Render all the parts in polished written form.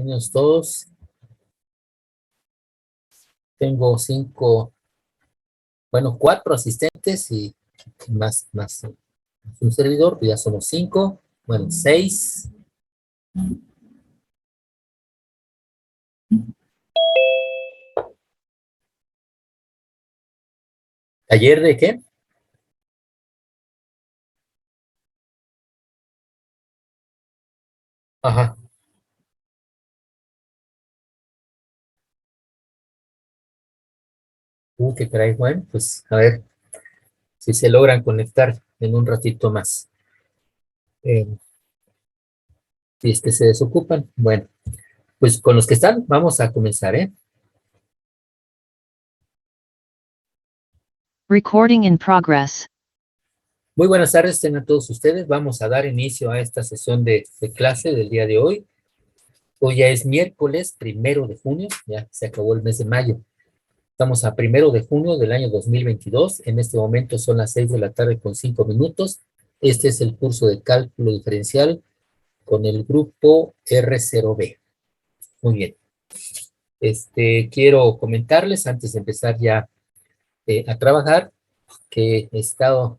Bienvenidos todos. Tengo 4 asistentes y más un servidor, pues ya somos 5, 6. ¿Taller de qué? Ajá. Qué caray, bueno, pues a ver si se logran conectar en un ratito más. Eh, si es que se desocupan. Bueno, pues con los que están, vamos a comenzar, ¿eh? Recording in progress. Muy buenas tardes, tengan todos ustedes. Vamos a dar inicio a esta sesión de clase del día de hoy. Hoy ya es miércoles 1 de junio, ya se acabó el mes de mayo. Estamos a 1 de junio del año 2022. En este momento son las 6 de la tarde con 5 minutos. Este es el curso de cálculo diferencial con el grupo R0B. Muy bien. Quiero comentarles antes de empezar ya a trabajar que he estado,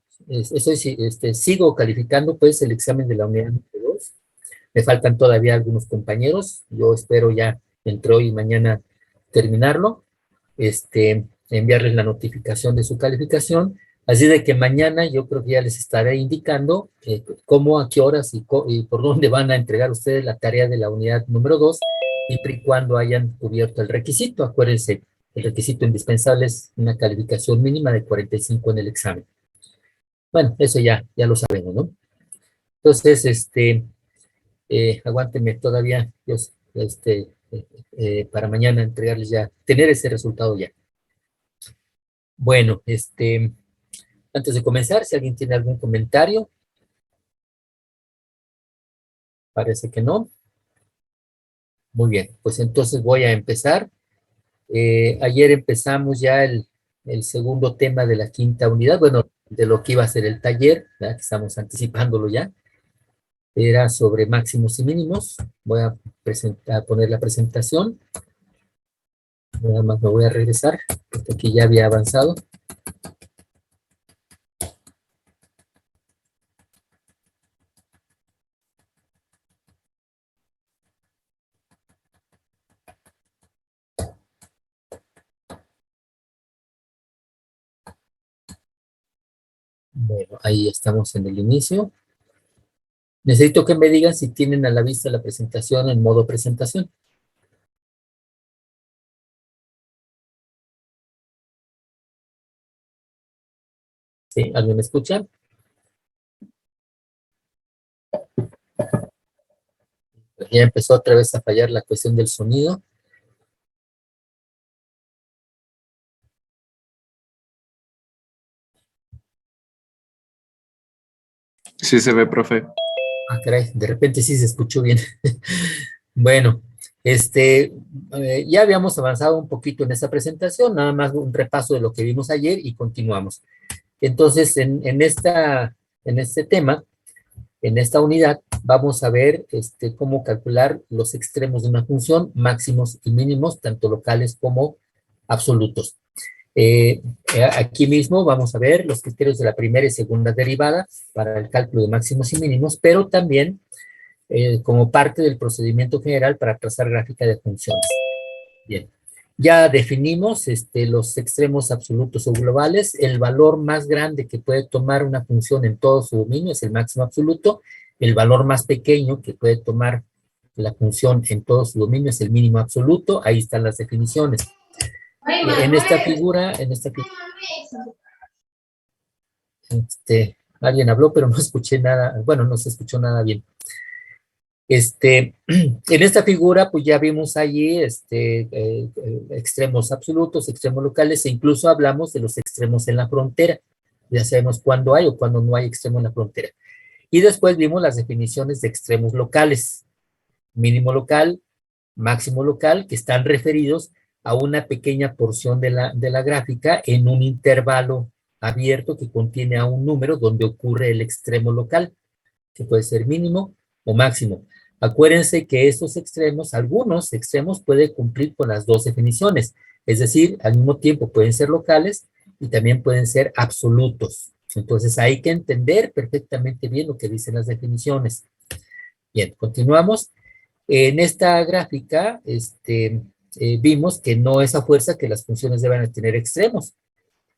sigo calificando pues el examen de la unidad número 2. Me faltan todavía algunos compañeros. Yo espero ya entre hoy y mañana terminarlo. Enviarles la notificación de su calificación, así de que mañana yo creo que ya les estaré indicando cómo, a qué horas y por dónde van a entregar ustedes la tarea de la unidad número 2, siempre y cuando hayan cubierto el requisito. Acuérdense, el requisito indispensable es una calificación mínima de 45 en el examen. Bueno, eso ya lo sabemos, ¿no? Entonces, aguántenme todavía, Dios, para mañana entregarles ya, tener ese resultado ya. Bueno, antes de comenzar, si alguien tiene algún comentario. Parece que no. Muy bien, pues entonces voy a empezar. Ayer empezamos ya el segundo tema de la quinta unidad, bueno, de lo que iba a ser el taller, ¿verdad? Que estamos anticipándolo ya. Era sobre máximos y mínimos. Voy a poner la presentación. Nada más me voy a regresar, porque aquí ya había avanzado. Bueno, ahí estamos en el inicio. Necesito que me digan si tienen a la vista la presentación en modo presentación. ¿Sí? ¿Alguien me escucha? Ya empezó otra vez a fallar la cuestión del sonido. Sí se ve, profe. Ah, caray, de repente sí se escuchó bien. Bueno, ya habíamos avanzado un poquito en esta presentación, nada más un repaso de lo que vimos ayer y continuamos. Entonces, en este tema, en esta unidad, vamos a ver cómo calcular los extremos de una función, máximos y mínimos, tanto locales como absolutos. Aquí mismo vamos a ver los criterios de la primera y segunda derivada para el cálculo de máximos y mínimos, pero también como parte del procedimiento general para trazar gráfica de funciones. Bien, ya definimos los extremos absolutos o globales. El valor más grande que puede tomar una función en todo su dominio es el máximo absoluto. El valor más pequeño que puede tomar la función en todo su dominio es el mínimo absoluto. Ahí están las definiciones. En esta figura, alguien habló, pero no escuché nada, bueno, no se escuchó nada bien. En esta figura, pues ya vimos allí extremos absolutos, extremos locales, e incluso hablamos de los extremos en la frontera. Ya sabemos cuándo hay o cuándo no hay extremo en la frontera. Y después vimos las definiciones de extremos locales, mínimo local, máximo local, que están referidos a una pequeña porción de la gráfica en un intervalo abierto que contiene a un número donde ocurre el extremo local, que puede ser mínimo o máximo. Acuérdense que estos extremos, algunos extremos pueden cumplir con las dos definiciones, es decir, al mismo tiempo pueden ser locales y también pueden ser absolutos. Entonces hay que entender perfectamente bien lo que dicen las definiciones. Bien, continuamos. En esta gráfica vimos que no es a fuerza que las funciones deben tener extremos.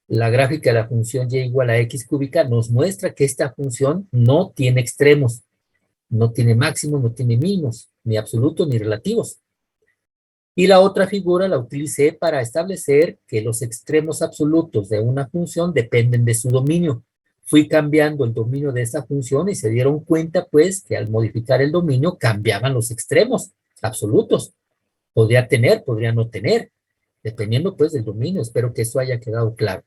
La gráfica de la función y igual a x cúbica nos muestra que esta función no tiene extremos, no tiene máximos, no tiene mínimos, ni absolutos ni relativos. Y la otra figura la utilicé para establecer que los extremos absolutos de una función dependen de su dominio. Fui cambiando el dominio de esa función y se dieron cuenta, pues, que al modificar el dominio cambiaban los extremos absolutos. Podría tener, podría no tener, dependiendo, pues, del dominio. Espero que eso haya quedado claro.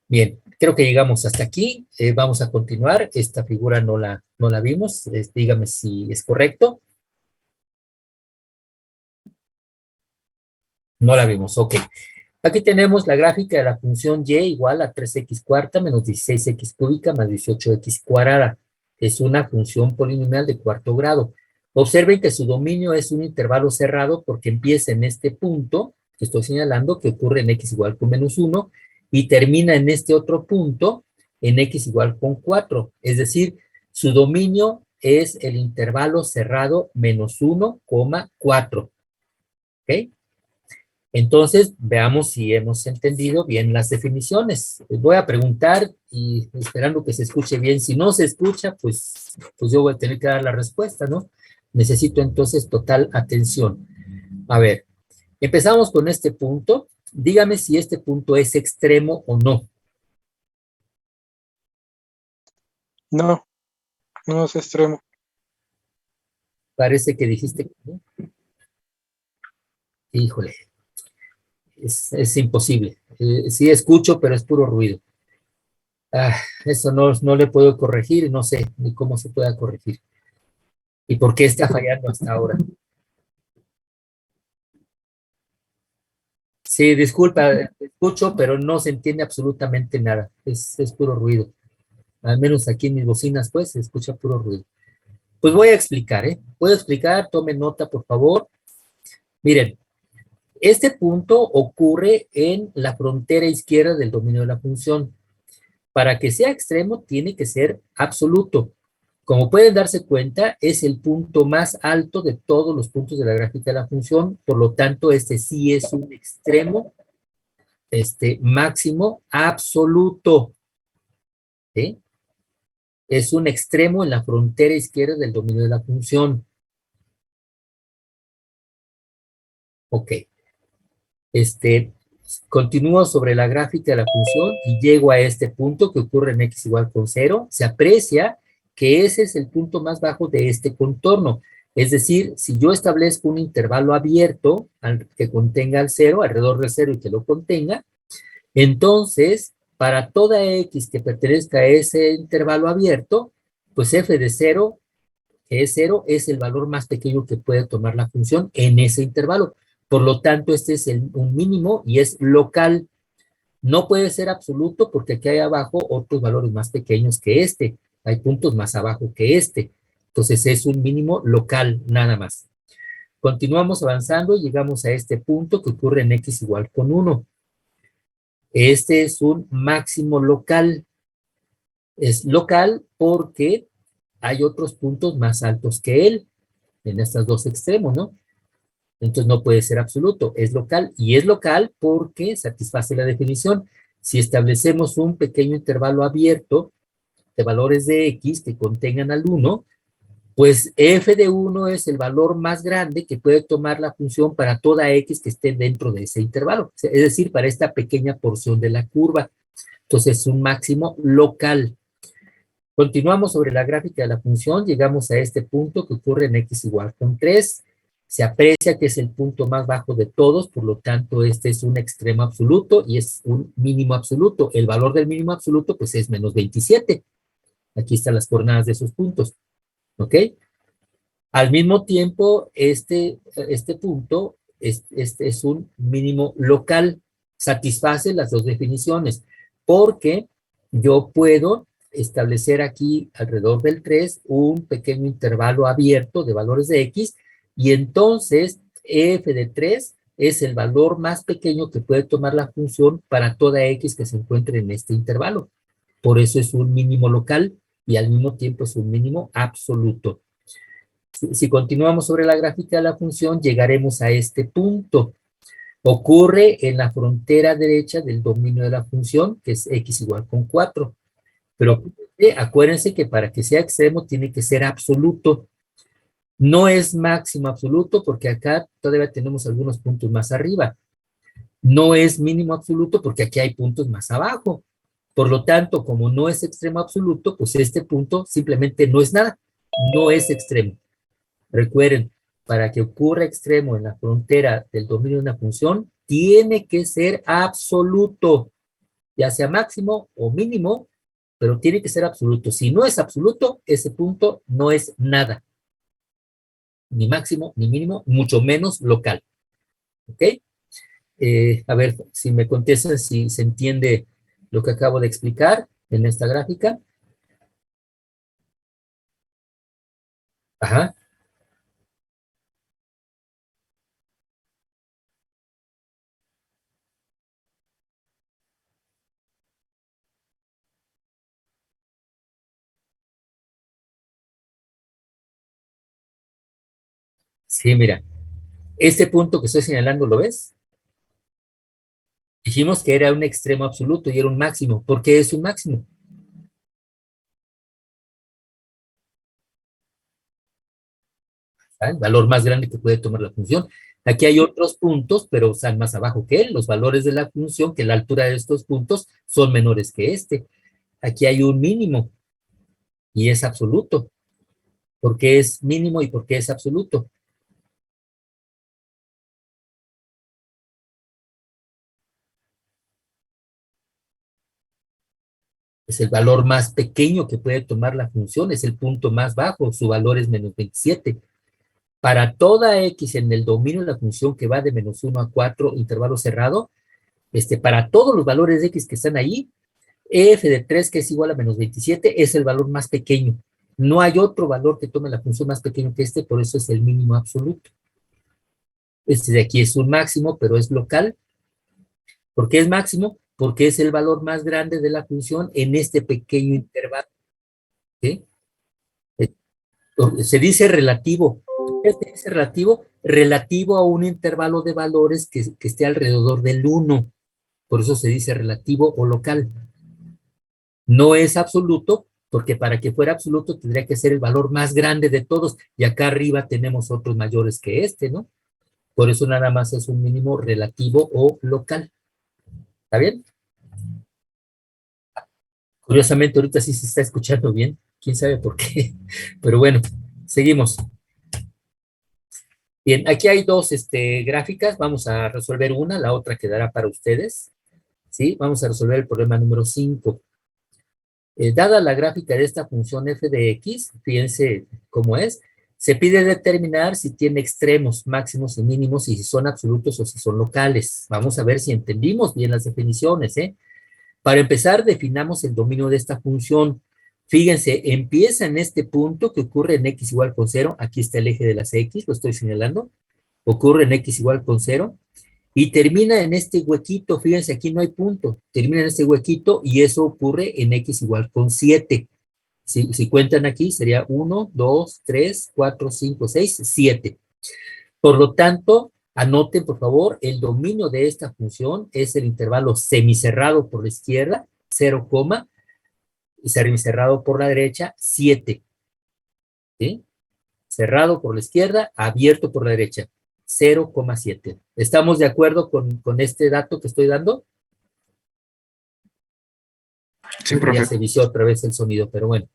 Bien, creo que llegamos hasta aquí. Vamos a continuar. Esta figura no la vimos. Dígame si es correcto. No la vimos, ok. Aquí tenemos la gráfica de la función y igual a 3x cuarta menos 16x cúbica más 18x cuadrada. Es una función polinomial de cuarto grado. Observen que su dominio es un intervalo cerrado porque empieza en este punto que estoy señalando, que ocurre en x igual con menos 1, y termina en este otro punto en x igual con 4. Es decir, su dominio es el intervalo cerrado menos 1, 4. ¿Ok? Entonces, veamos si hemos entendido bien las definiciones. Les voy a preguntar y esperando que se escuche bien. Si no se escucha, pues yo voy a tener que dar la respuesta, ¿no? Necesito entonces total atención. A ver, empezamos con este punto. Dígame si este punto es extremo o no. No, no es extremo. Parece que dijiste que no. Híjole, es imposible. Sí escucho, pero es puro ruido. Eso no le puedo corregir, no sé ni cómo se pueda corregir. ¿Y por qué está fallando hasta ahora? Sí, disculpa, escucho, pero no se entiende absolutamente nada. Es puro ruido. Al menos aquí en mis bocinas, pues, se escucha puro ruido. Pues voy a explicar, ¿eh? Voy a explicar, tomen nota, por favor. Miren, este punto ocurre en la frontera izquierda del dominio de la función. Para que sea extremo, tiene que ser absoluto. Como pueden darse cuenta, es el punto más alto de todos los puntos de la gráfica de la función, por lo tanto, este sí es un extremo, máximo absoluto. ¿Sí? Es un extremo en la frontera izquierda del dominio de la función. Ok. Continúo sobre la gráfica de la función y llego a este punto que ocurre en x igual con 0. Se aprecia que ese es el punto más bajo de este contorno. Es decir, si yo establezco un intervalo abierto que contenga el 0, alrededor del 0 y que lo contenga, entonces, para toda x que pertenezca a ese intervalo abierto, pues f de 0, que es 0, es el valor más pequeño que puede tomar la función en ese intervalo. Por lo tanto, este es un mínimo y es local. No puede ser absoluto porque aquí hay abajo otros valores más pequeños que este. Hay puntos más abajo que este. Entonces es un mínimo local nada más. Continuamos avanzando y llegamos a este punto que ocurre en x igual con 1. Este es un máximo local. Es local porque hay otros puntos más altos que él en estos dos extremos, ¿no? Entonces no puede ser absoluto, es local. Y es local porque satisface la definición. Si establecemos un pequeño intervalo abierto de valores de x que contengan al 1, pues f de 1 es el valor más grande que puede tomar la función para toda x que esté dentro de ese intervalo. Es decir, para esta pequeña porción de la curva. Entonces es un máximo local. Continuamos sobre la gráfica de la función, llegamos a este punto que ocurre en x igual con 3. Se aprecia que es el punto más bajo de todos, por lo tanto este es un extremo absoluto y es un mínimo absoluto. El valor del mínimo absoluto pues es menos 27. Aquí están las coordenadas de esos puntos. ¿Ok? Al mismo tiempo, este punto es un mínimo local. Satisface las dos definiciones, porque yo puedo establecer aquí alrededor del 3 un pequeño intervalo abierto de valores de x, y entonces f de 3 es el valor más pequeño que puede tomar la función para toda x que se encuentre en este intervalo. Por eso es un mínimo local y al mismo tiempo es un mínimo absoluto. Si continuamos sobre la gráfica de la función, llegaremos a este punto. Ocurre en la frontera derecha del dominio de la función, que es x igual con 4. Pero acuérdense que para que sea extremo tiene que ser absoluto. No es máximo absoluto porque acá todavía tenemos algunos puntos más arriba. No es mínimo absoluto porque aquí hay puntos más abajo. Por lo tanto, como no es extremo absoluto, pues este punto simplemente no es nada. No es extremo. Recuerden, para que ocurra extremo en la frontera del dominio de una función, tiene que ser absoluto, ya sea máximo o mínimo, pero tiene que ser absoluto. Si no es absoluto, ese punto no es nada. Ni máximo, ni mínimo, mucho menos local. ¿Ok? A ver si me contestan si se entiende lo que acabo de explicar en esta gráfica. Ajá. Sí, mira. Este punto que estoy señalando, ¿lo ves? Dijimos que era un extremo absoluto y era un máximo. ¿Por qué es un máximo? El valor más grande que puede tomar la función. Aquí hay otros puntos, pero están más abajo que él. Los valores de la función, que la altura de estos puntos son menores que este. Aquí hay un mínimo y es absoluto. ¿Por qué es mínimo y por qué es absoluto? Es el valor más pequeño que puede tomar la función, es el punto más bajo, su valor es menos 27. Para toda x en el dominio de la función que va de menos 1 a 4, intervalo cerrado, para todos los valores de x que están ahí, f de 3, que es igual a menos 27, es el valor más pequeño. No hay otro valor que tome la función más pequeño que este, por eso es el mínimo absoluto. Este de aquí es un máximo, pero es local. ¿Por qué es máximo? Porque es el valor más grande de la función en este pequeño intervalo. ¿Sí? Se dice relativo. ¿Qué se dice relativo? Relativo a un intervalo de valores que esté alrededor del 1. Por eso se dice relativo o local. No es absoluto, porque para que fuera absoluto tendría que ser el valor más grande de todos, y acá arriba tenemos otros mayores que este, ¿no? Por eso nada más es un mínimo relativo o local. ¿Está bien? Curiosamente, ahorita sí se está escuchando bien. ¿Quién sabe por qué? Pero bueno, seguimos. Bien, aquí hay dos gráficas. Vamos a resolver una, la otra quedará para ustedes. ¿Sí? Vamos a resolver el problema número 5. Dada la gráfica de esta función f de x, fíjense cómo es, se pide determinar si tiene extremos, máximos y mínimos, y si son absolutos o si son locales. Vamos a ver si entendimos bien las definiciones, ¿eh? Para empezar, definamos el dominio de esta función. Fíjense, empieza en este punto que ocurre en x igual con 0. Aquí está el eje de las x, lo estoy señalando. Ocurre en x igual con 0. Y termina en este huequito. Fíjense, aquí no hay punto. Termina en este huequito y eso ocurre en x igual con 7. Si cuentan aquí, sería 1, 2, 3, 4, 5, 6, 7. Por lo tanto, anoten, por favor, el dominio de esta función es el intervalo semicerrado por la izquierda, 0, y semicerrado por la derecha, 7. ¿Sí? Cerrado por la izquierda, abierto por la derecha, 0,7. ¿Estamos de acuerdo con este dato que estoy dando? Sí, Ya profe. se vició otra vez el sonido, pero bueno.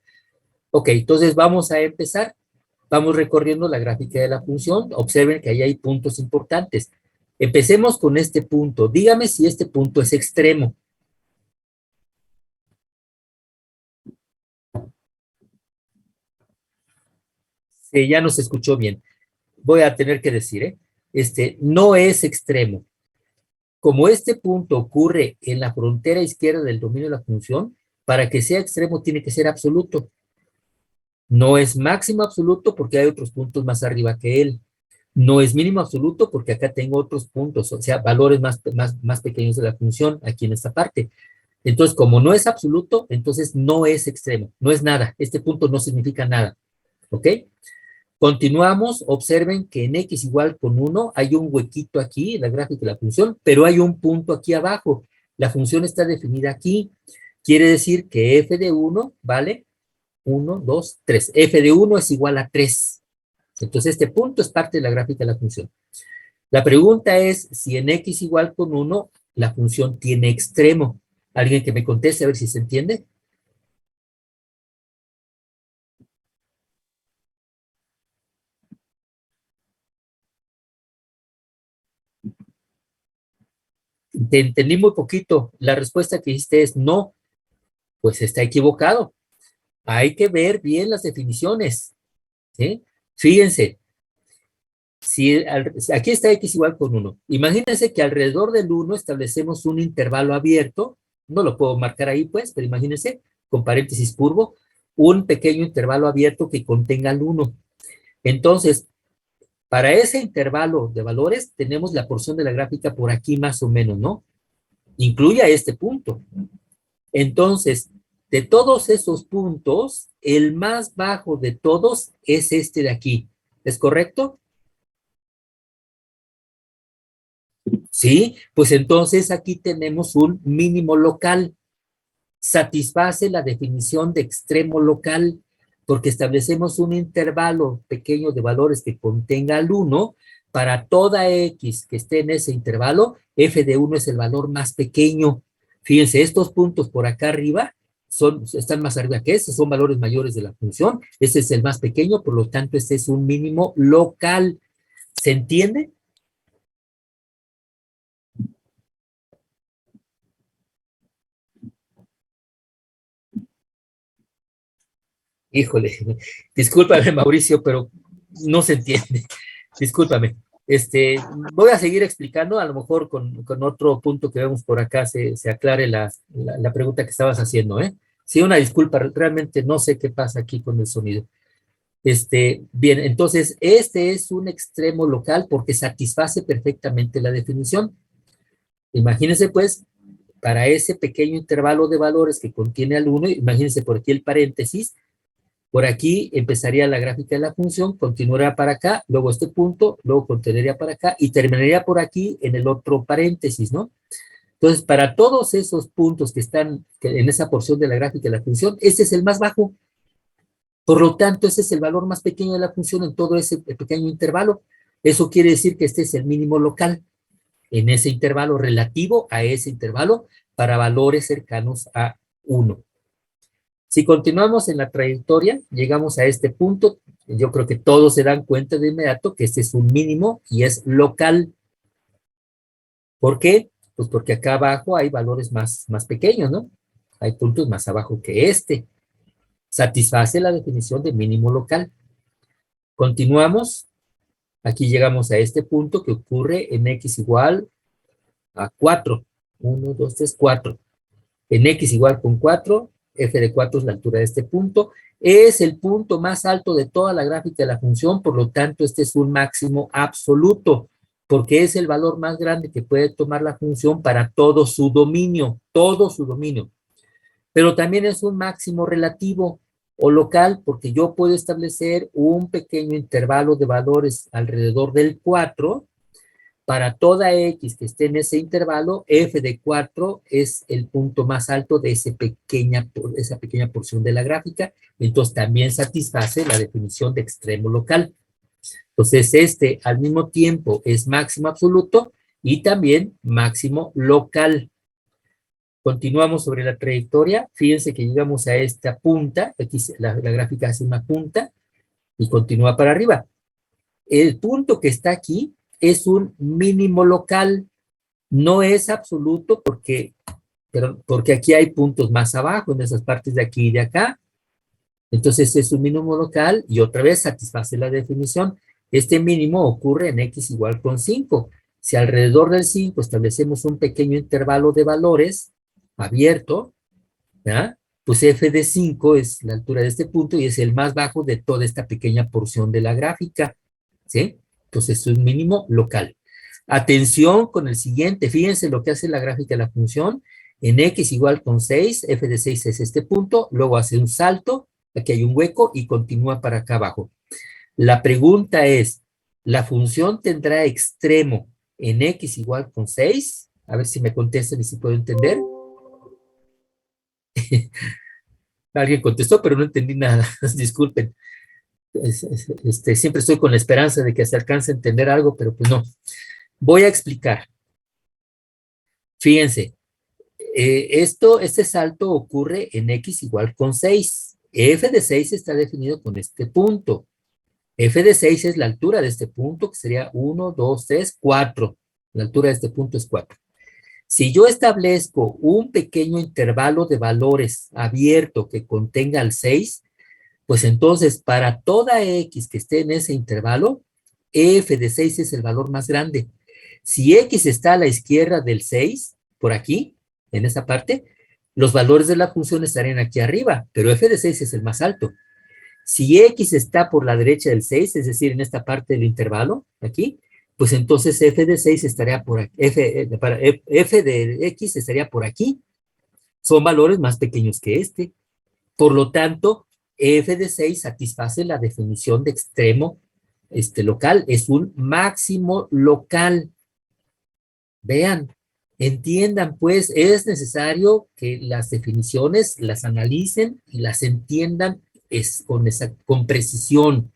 Ok, entonces vamos a empezar. Vamos recorriendo la gráfica de la función. Observen que ahí hay puntos importantes. Empecemos con este punto. Dígame si este punto es extremo. Sí, ya nos escuchó bien. Voy a tener que decir, no es extremo. Como este punto ocurre en la frontera izquierda del dominio de la función, Para que sea extremo tiene que ser absoluto. No es máximo absoluto porque hay otros puntos más arriba que él. No es mínimo absoluto porque acá tengo otros puntos, o sea, valores más pequeños de la función aquí en esta parte. Entonces, como no es absoluto, entonces no es extremo, no es nada. Este punto no significa nada, ¿ok? Continuamos, observen que en x igual con 1 hay un huequito aquí en la gráfica de la función, pero hay un punto aquí abajo. La función está definida aquí. Quiere decir que f de 1 vale 1, 2, 3. F de 1 es igual a 3. Entonces, este punto es parte de la gráfica de la función. La pregunta es si en x igual con 1 la función tiene extremo. ¿Alguien que me conteste a ver si se entiende? Te entendí muy poquito. La respuesta que hiciste es no. Pues está equivocado. Hay que ver bien las definiciones, ¿sí? Fíjense, aquí está x igual con 1. Imagínense que alrededor del 1 establecemos un intervalo abierto. No lo puedo marcar ahí, pues, pero imagínense, con paréntesis curvo, un pequeño intervalo abierto que contenga el 1. Entonces, para ese intervalo de valores, tenemos la porción de la gráfica por aquí más o menos, ¿no? Incluye este punto. Entonces, de todos esos puntos, el más bajo de todos es este de aquí. ¿Es correcto? Sí, pues entonces aquí tenemos un mínimo local. Satisface la definición de extremo local porque establecemos un intervalo pequeño de valores que contenga el 1 para toda x que esté en ese intervalo, f de 1 es el valor más pequeño. Fíjense, estos puntos por acá arriba están más arriba que ese, son valores mayores de la función, ese es el más pequeño, por lo tanto este es un mínimo local. ¿Se entiende? Híjole, discúlpame Mauricio, pero no se entiende. Discúlpame. Voy a seguir explicando, a lo mejor con otro punto que vemos por acá se aclare la pregunta que estabas haciendo, ¿eh? Sí, una disculpa, realmente no sé qué pasa aquí con el sonido. Bien, entonces, este es un extremo local porque satisface perfectamente la definición. Imagínense, pues, para ese pequeño intervalo de valores que contiene al 1, imagínense por aquí el paréntesis, por aquí empezaría la gráfica de la función, continuaría para acá, luego este punto, luego continuaría para acá y terminaría por aquí en el otro paréntesis, ¿no? Entonces, para todos esos puntos que están en esa porción de la gráfica de la función, ese es el más bajo. Por lo tanto, ese es el valor más pequeño de la función en todo ese pequeño intervalo. Eso quiere decir que este es el mínimo local en ese intervalo relativo a ese intervalo para valores cercanos a 1. Si continuamos en la trayectoria, llegamos a este punto, yo creo que todos se dan cuenta de inmediato que este es un mínimo y es local. ¿Por qué? Pues porque acá abajo hay valores más pequeños, ¿no? Hay puntos más abajo que este. Satisface la definición de mínimo local. Continuamos. Aquí llegamos a este punto que ocurre en x igual a 4. 1, 2, 3, 4. En x igual con 4, f de 4 es la altura de este punto, es el punto más alto de toda la gráfica de la función, por lo tanto este es un máximo absoluto, porque es el valor más grande que puede tomar la función para todo su dominio, pero también es un máximo relativo o local, porque yo puedo establecer un pequeño intervalo de valores alrededor del 4, para toda x que esté en ese intervalo, f de 4 es el punto más alto de esa pequeña porción de la gráfica, entonces también satisface la definición de extremo local. Entonces al mismo tiempo es máximo absoluto y también máximo local. Continuamos sobre la trayectoria, fíjense que llegamos a esta punta, aquí la gráfica hace una punta y continúa para arriba. El punto que está aquí es un mínimo local, no es absoluto porque aquí hay puntos más abajo, en esas partes de aquí y de acá. Entonces es un mínimo local y otra vez satisface la definición. Este mínimo ocurre en x igual con 5. Si alrededor del 5 establecemos un pequeño intervalo de valores abierto, ¿ya? pues f de 5 es la altura de este punto y es el más bajo de toda esta pequeña porción de la gráfica, ¿sí? Entonces es un mínimo local. Atención con el siguiente, fíjense lo que hace la gráfica de la función. En x igual con 6, f de 6 es este punto, luego hace un salto, aquí hay un hueco y continúa para acá abajo. La pregunta es, ¿la función tendrá extremo en x igual con 6? A ver si me contestan y si puedo entender. Alguien contestó, pero no entendí nada. Disculpen. Siempre estoy con la esperanza de que se alcance a entender algo, pero pues no. Voy a explicar. Fíjense, este salto ocurre en x igual con 6. F de 6 está definido con este punto. F de 6 es la altura de este punto, que sería 1, 2, 3, 4. La altura de este punto es 4. Si yo establezco un pequeño intervalo de valores abierto que contenga el 6, pues entonces para toda x que esté en ese intervalo, f de 6 es el valor más grande. Si x está a la izquierda del 6, por aquí, en esa parte, los valores de la función estarían aquí arriba, pero f de 6 es el más alto. Si x está por la derecha del 6, es decir, en esta parte del intervalo, aquí, pues entonces f de 6 estaría por aquí, f de x estaría por aquí. Son valores más pequeños que este. Por lo tanto, f de 6 satisface la definición de extremo local. Es un máximo local. Vean, entiendan, pues, es necesario que las definiciones las analicen y las entiendan con precisión,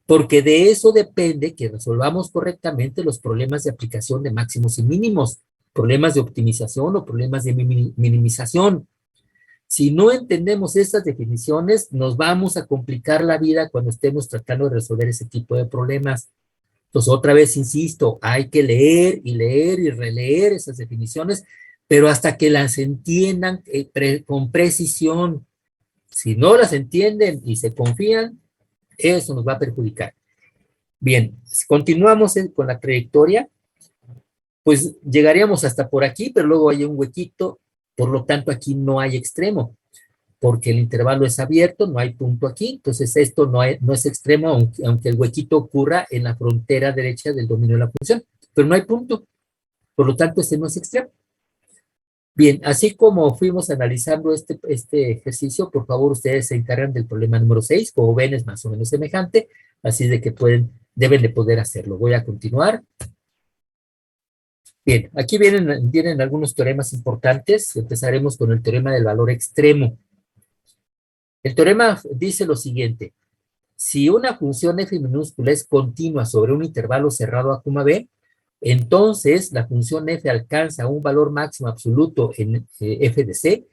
porque de eso depende que resolvamos correctamente los problemas de aplicación de máximos y mínimos, problemas de optimización o problemas de minimización. Si no entendemos estas definiciones, nos vamos a complicar la vida cuando estemos tratando de resolver ese tipo de problemas. Entonces, otra vez insisto, hay que leer y releer esas definiciones, pero hasta que las entiendan con precisión. Si no las entienden y se confían, eso nos va a perjudicar. Bien, si continuamos con la trayectoria, pues llegaríamos hasta por aquí, pero luego hay un huequito, por lo tanto aquí no hay extremo, porque el intervalo es abierto, no hay punto aquí, entonces esto no es extremo, aunque el huequito ocurra en la frontera derecha del dominio de la función, pero no hay punto, por lo tanto este no es extremo. Bien, así como fuimos analizando este ejercicio, por favor ustedes se encargan del problema número 6, como ven es más o menos semejante, así de que deben de poder hacerlo. Voy a continuar. Bien, aquí vienen algunos teoremas importantes. Empezaremos con el teorema del valor extremo. El teorema dice lo siguiente: si una función f minúscula es continua sobre un intervalo cerrado a, b, entonces la función f alcanza un valor máximo absoluto en f de c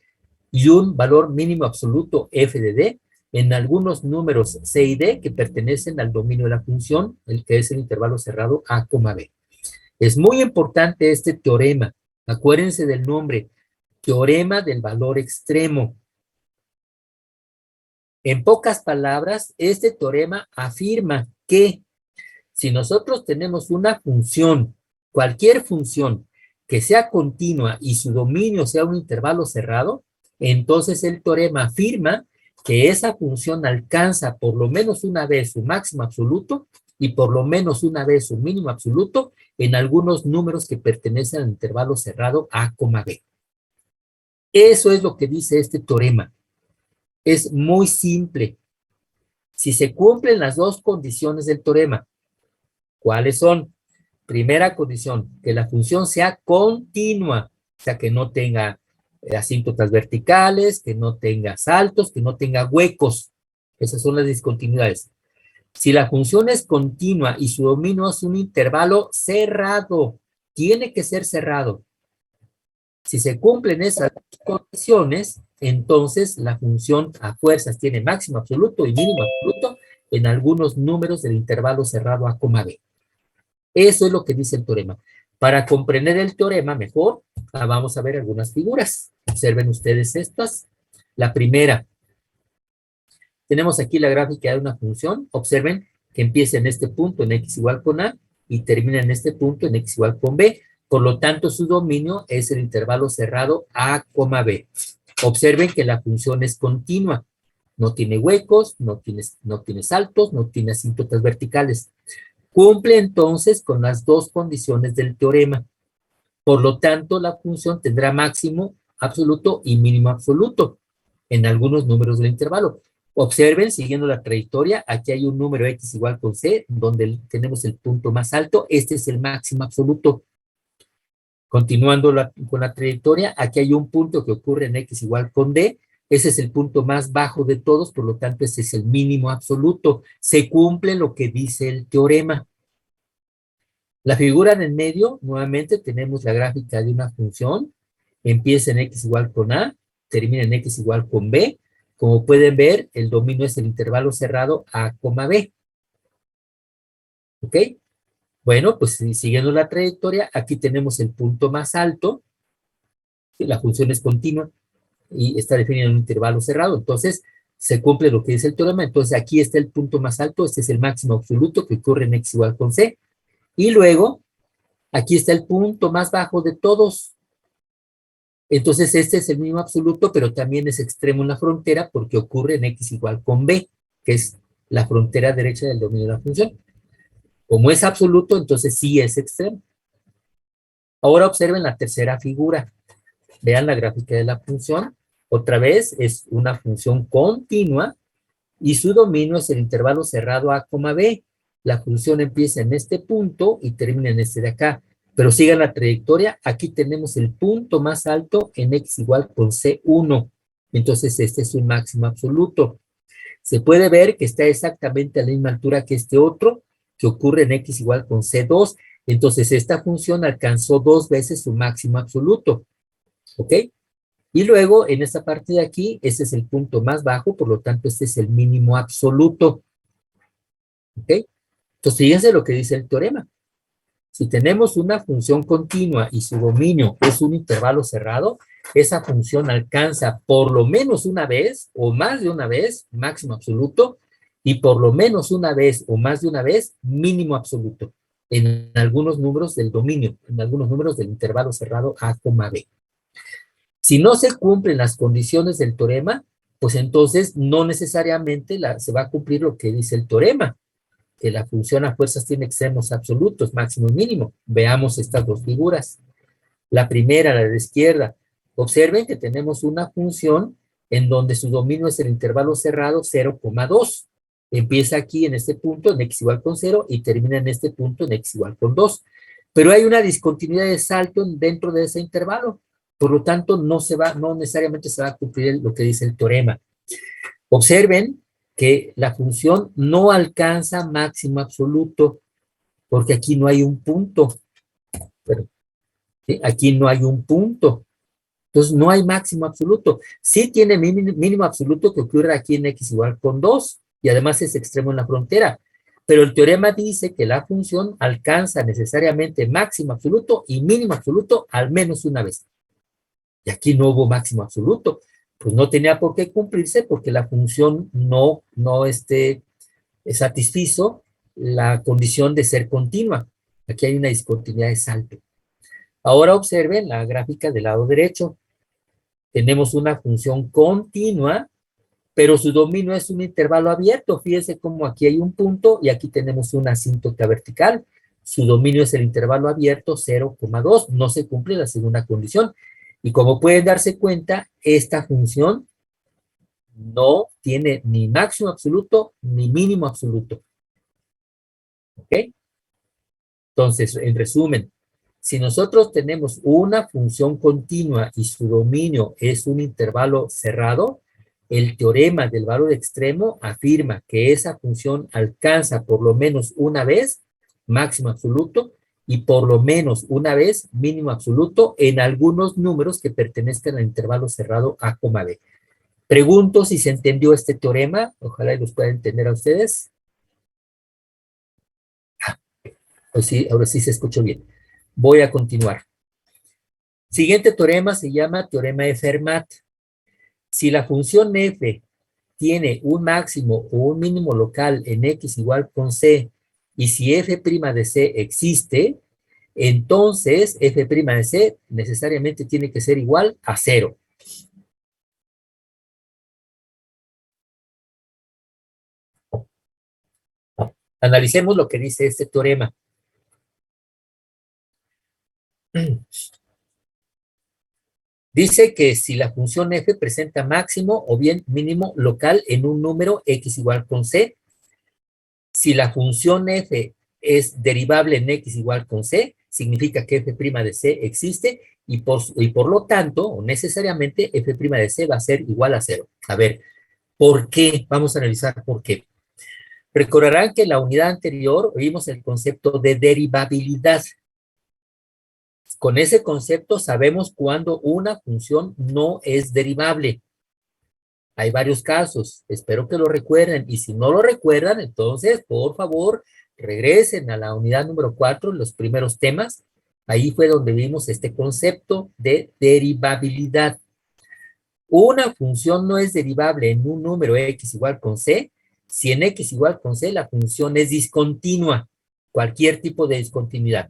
y un valor mínimo absoluto f de d en algunos números c y d que pertenecen al dominio de la función, el que es el intervalo cerrado a, b. Es muy importante este teorema. Acuérdense del nombre, teorema del valor extremo. En pocas palabras, este teorema afirma que si nosotros tenemos una función, cualquier función que sea continua y su dominio sea un intervalo cerrado, entonces el teorema afirma que esa función alcanza por lo menos una vez su máximo absoluto y por lo menos una vez su mínimo absoluto en algunos números que pertenecen al intervalo cerrado a, b. Eso es lo que dice este teorema. Es muy simple. Si se cumplen las dos condiciones del teorema, ¿cuáles son? Primera condición, que la función sea continua, o sea, que no tenga asíntotas verticales, que no tenga saltos, que no tenga huecos. Esas son las discontinuidades. Si la función es continua y su dominio es un intervalo cerrado, tiene que ser cerrado. Si se cumplen esas condiciones, entonces la función a fuerzas tiene máximo absoluto y mínimo absoluto en algunos números del intervalo cerrado a, b. Eso es lo que dice el teorema. Para comprender el teorema mejor, vamos a ver algunas figuras. Observen ustedes estas. La primera, tenemos aquí la gráfica de una función. Observen que empieza en este punto en x igual con a y termina en este punto en x igual con b. Por lo tanto, su dominio es el intervalo cerrado a, b. Observen que la función es continua. No tiene huecos, no tiene saltos, no tiene asíntotas verticales. Cumple entonces con las dos condiciones del teorema. Por lo tanto, la función tendrá máximo absoluto y mínimo absoluto en algunos números del intervalo. Observen, siguiendo la trayectoria, aquí hay un número x igual con c, donde tenemos el punto más alto. Este es el máximo absoluto. Continuando con la trayectoria, aquí hay un punto que ocurre en x igual con d. Ese es el punto más bajo de todos, por lo tanto, ese es el mínimo absoluto. Se cumple lo que dice el teorema. La figura en el medio, nuevamente tenemos la gráfica de una función. Empieza en x igual con a, termina en x igual con b. Como pueden ver, el dominio es el intervalo cerrado a, b. ¿Ok? Bueno, pues siguiendo la trayectoria, aquí tenemos el punto más alto. La función es continua y está definida en un intervalo cerrado. Entonces, se cumple lo que dice el teorema. Entonces, aquí está el punto más alto. Este es el máximo absoluto que ocurre en x igual con c. Y luego, aquí está el punto más bajo de todos. Entonces, este es el mínimo absoluto, pero también es extremo en la frontera porque ocurre en x igual con b, que es la frontera derecha del dominio de la función. Como es absoluto, entonces sí es extremo. Ahora observen la tercera figura. Vean la gráfica de la función. Otra vez es una función continua y su dominio es el intervalo cerrado a, b. La función empieza en este punto y termina en este de acá. Pero sigan la trayectoria. Aquí tenemos el punto más alto en x igual con c1. Entonces este es un máximo absoluto. Se puede ver que está exactamente a la misma altura que este otro, que ocurre en x igual con c2. Entonces esta función alcanzó 2 veces su máximo absoluto. ¿Ok? Y luego, en esta parte de aquí, ese es el punto más bajo, por lo tanto, este es el mínimo absoluto. ¿Ok? Entonces, fíjense lo que dice el teorema. Si tenemos una función continua y su dominio es un intervalo cerrado, esa función alcanza por lo menos una vez o más de una vez máximo absoluto y por lo menos una vez o más de una vez mínimo absoluto en algunos números del dominio, en algunos números del intervalo cerrado a, b. Si no se cumplen las condiciones del teorema, pues entonces no necesariamente se va a cumplir lo que dice el teorema, que la función a fuerzas tiene extremos absolutos, máximo y mínimo. Veamos estas dos figuras. La primera, la de la izquierda. Observen que tenemos una función en donde su dominio es el intervalo cerrado 0,2. Empieza aquí en este punto en x igual con 0 y termina en este punto en x igual con 2. Pero hay una discontinuidad de salto dentro de ese intervalo. Por lo tanto, no necesariamente se va a cumplir lo que dice el teorema. Observen que la función no alcanza máximo absoluto, porque aquí no hay un punto. Pero, ¿sí? Aquí no hay un punto. Entonces, no hay máximo absoluto. Sí tiene mínimo absoluto que ocurre aquí en x igual con 2, y además es extremo en la frontera. Pero el teorema dice que la función alcanza necesariamente máximo absoluto y mínimo absoluto al menos una vez. Y aquí no hubo máximo absoluto. Pues no tenía por qué cumplirse porque la función no satisfizo la condición de ser continua. Aquí hay una discontinuidad de salto. Ahora observen la gráfica del lado derecho. Tenemos una función continua, pero su dominio es un intervalo abierto. Fíjense cómo aquí hay un punto y aquí tenemos una asíntota vertical. Su dominio es el intervalo abierto 0,2. No se cumple la segunda condición. Y como pueden darse cuenta, esta función no tiene ni máximo absoluto ni mínimo absoluto. ¿Ok? Entonces, en resumen, si nosotros tenemos una función continua y su dominio es un intervalo cerrado, el teorema del valor extremo afirma que esa función alcanza por lo menos una vez máximo absoluto y por lo menos una vez mínimo absoluto en algunos números que pertenezcan al intervalo cerrado a, b. Pregunto si se entendió este teorema, ojalá y los puedan entender a ustedes. Pues sí, ahora sí se escuchó bien. Voy a continuar. Siguiente teorema se llama teorema de Fermat. Si la función f tiene un máximo o un mínimo local en x igual con c, y si f' de c existe, entonces f' de c necesariamente tiene que ser igual a 0. Analicemos lo que dice este teorema. Dice que si la función f presenta máximo o bien mínimo local en un número x igual con c, si la función f es derivable en x igual con c, significa que f' de c existe y por lo tanto, o necesariamente, f' de c va a ser igual a 0. A ver, ¿por qué? Vamos a analizar por qué. Recordarán que en la unidad anterior vimos el concepto de derivabilidad. Con ese concepto sabemos cuándo una función no es derivable. Hay varios casos, espero que lo recuerden, y si no lo recuerdan, entonces, por favor, regresen a la unidad número 4, los primeros temas. Ahí fue donde vimos este concepto de derivabilidad. Una función no es derivable en un número x igual con c, si en x igual con c la función es discontinua, cualquier tipo de discontinuidad.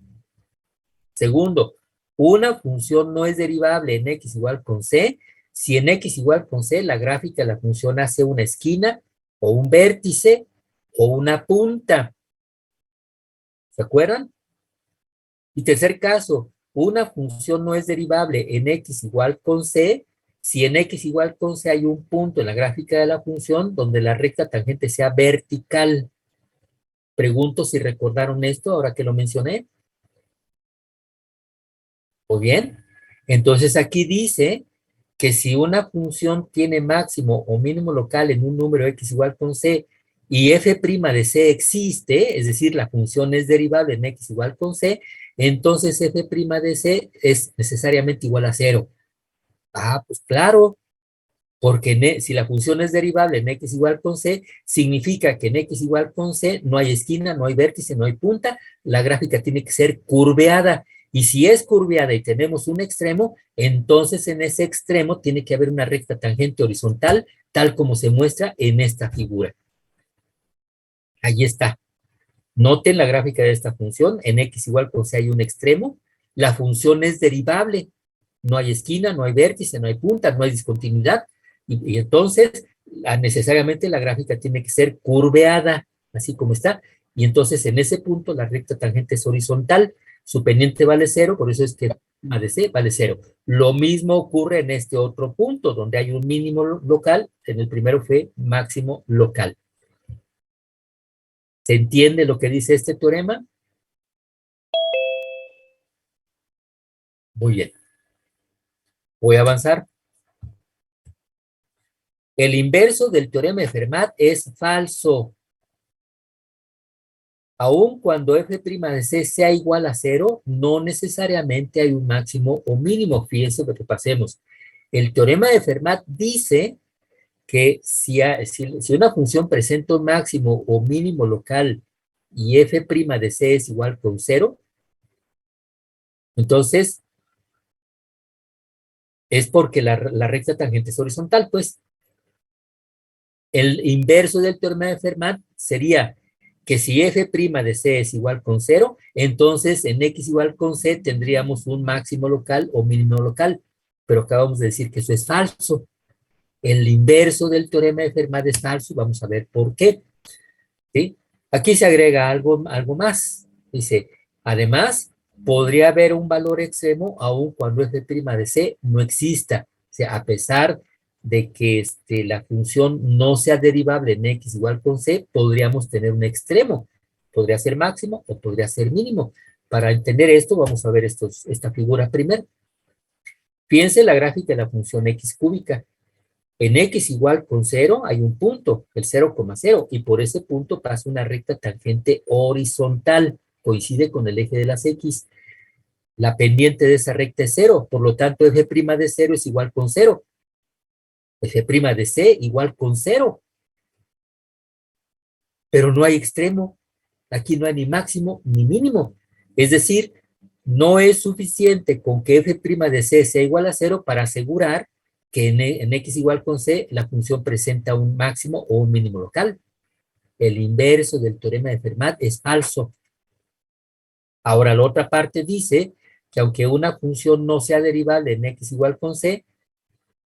Segundo, una función no es derivable en x igual con c, si en x igual con c la gráfica de la función hace una esquina o un vértice o una punta. ¿Se acuerdan? Y tercer caso, una función no es derivable en x igual con c, si en x igual con c hay un punto en la gráfica de la función donde la recta tangente sea vertical. Pregunto si recordaron esto ahora que lo mencioné. Muy bien. Entonces aquí dice que si una función tiene máximo o mínimo local en un número x igual con c y f' de c existe, es decir, la función es derivable en x igual con c, entonces f' de c es necesariamente igual a 0. Ah, pues claro, porque si la función es derivable en x igual con c, significa que en x igual con c no hay esquina, no hay vértice, no hay punta, la gráfica tiene que ser curveada. Y si es curveada y tenemos un extremo, entonces en ese extremo tiene que haber una recta tangente horizontal, tal como se muestra en esta figura. Ahí está. Noten la gráfica de esta función. En x igual con c hay un extremo. La función es derivable. No hay esquina, no hay vértice, no hay punta, no hay discontinuidad. Y entonces, necesariamente la gráfica tiene que ser curveada, así como está. Y entonces, en ese punto, la recta tangente es horizontal. Su pendiente vale 0, por eso es que la de c vale 0. Lo mismo ocurre en este otro punto, donde hay un mínimo local. En el primero fue máximo local. ¿Se entiende lo que dice este teorema? Muy bien. Voy a avanzar. El inverso del teorema de Fermat es falso. Aun cuando f' de c sea igual a 0, no necesariamente hay un máximo o mínimo. Fíjense lo que pasemos. El teorema de Fermat dice que si una función presenta un máximo o mínimo local y f' de c es igual con 0, entonces es porque la recta tangente es horizontal, pues. El inverso del teorema de Fermat sería que si f' de c es igual con 0, entonces en x igual con c tendríamos un máximo local o mínimo local. Pero acabamos de decir que eso es falso. El inverso del teorema de Fermat es falso. Vamos a ver por qué. ¿Sí? Aquí se agrega algo más. Dice, además, podría haber un valor extremo aun cuando f' de c no exista. O sea, a pesar de que la función no sea derivable en x igual con c, podríamos tener un extremo. Podría ser máximo o podría ser mínimo. Para entender esto, vamos a ver esta figura primero. Fíjense la gráfica de la función x cúbica. En x igual con 0 hay un punto, el 0,0, y por ese punto pasa una recta tangente horizontal, coincide con el eje de las x. La pendiente de esa recta es 0, por lo tanto f' de 0 es igual con 0. F' de c igual con 0. Pero no hay extremo. Aquí no hay ni máximo ni mínimo. Es decir, no es suficiente con que f' de c sea igual a 0 para asegurar que en x igual con c la función presenta un máximo o un mínimo local. El inverso del teorema de Fermat es falso. Ahora la otra parte dice que aunque una función no sea derivable en x igual con c,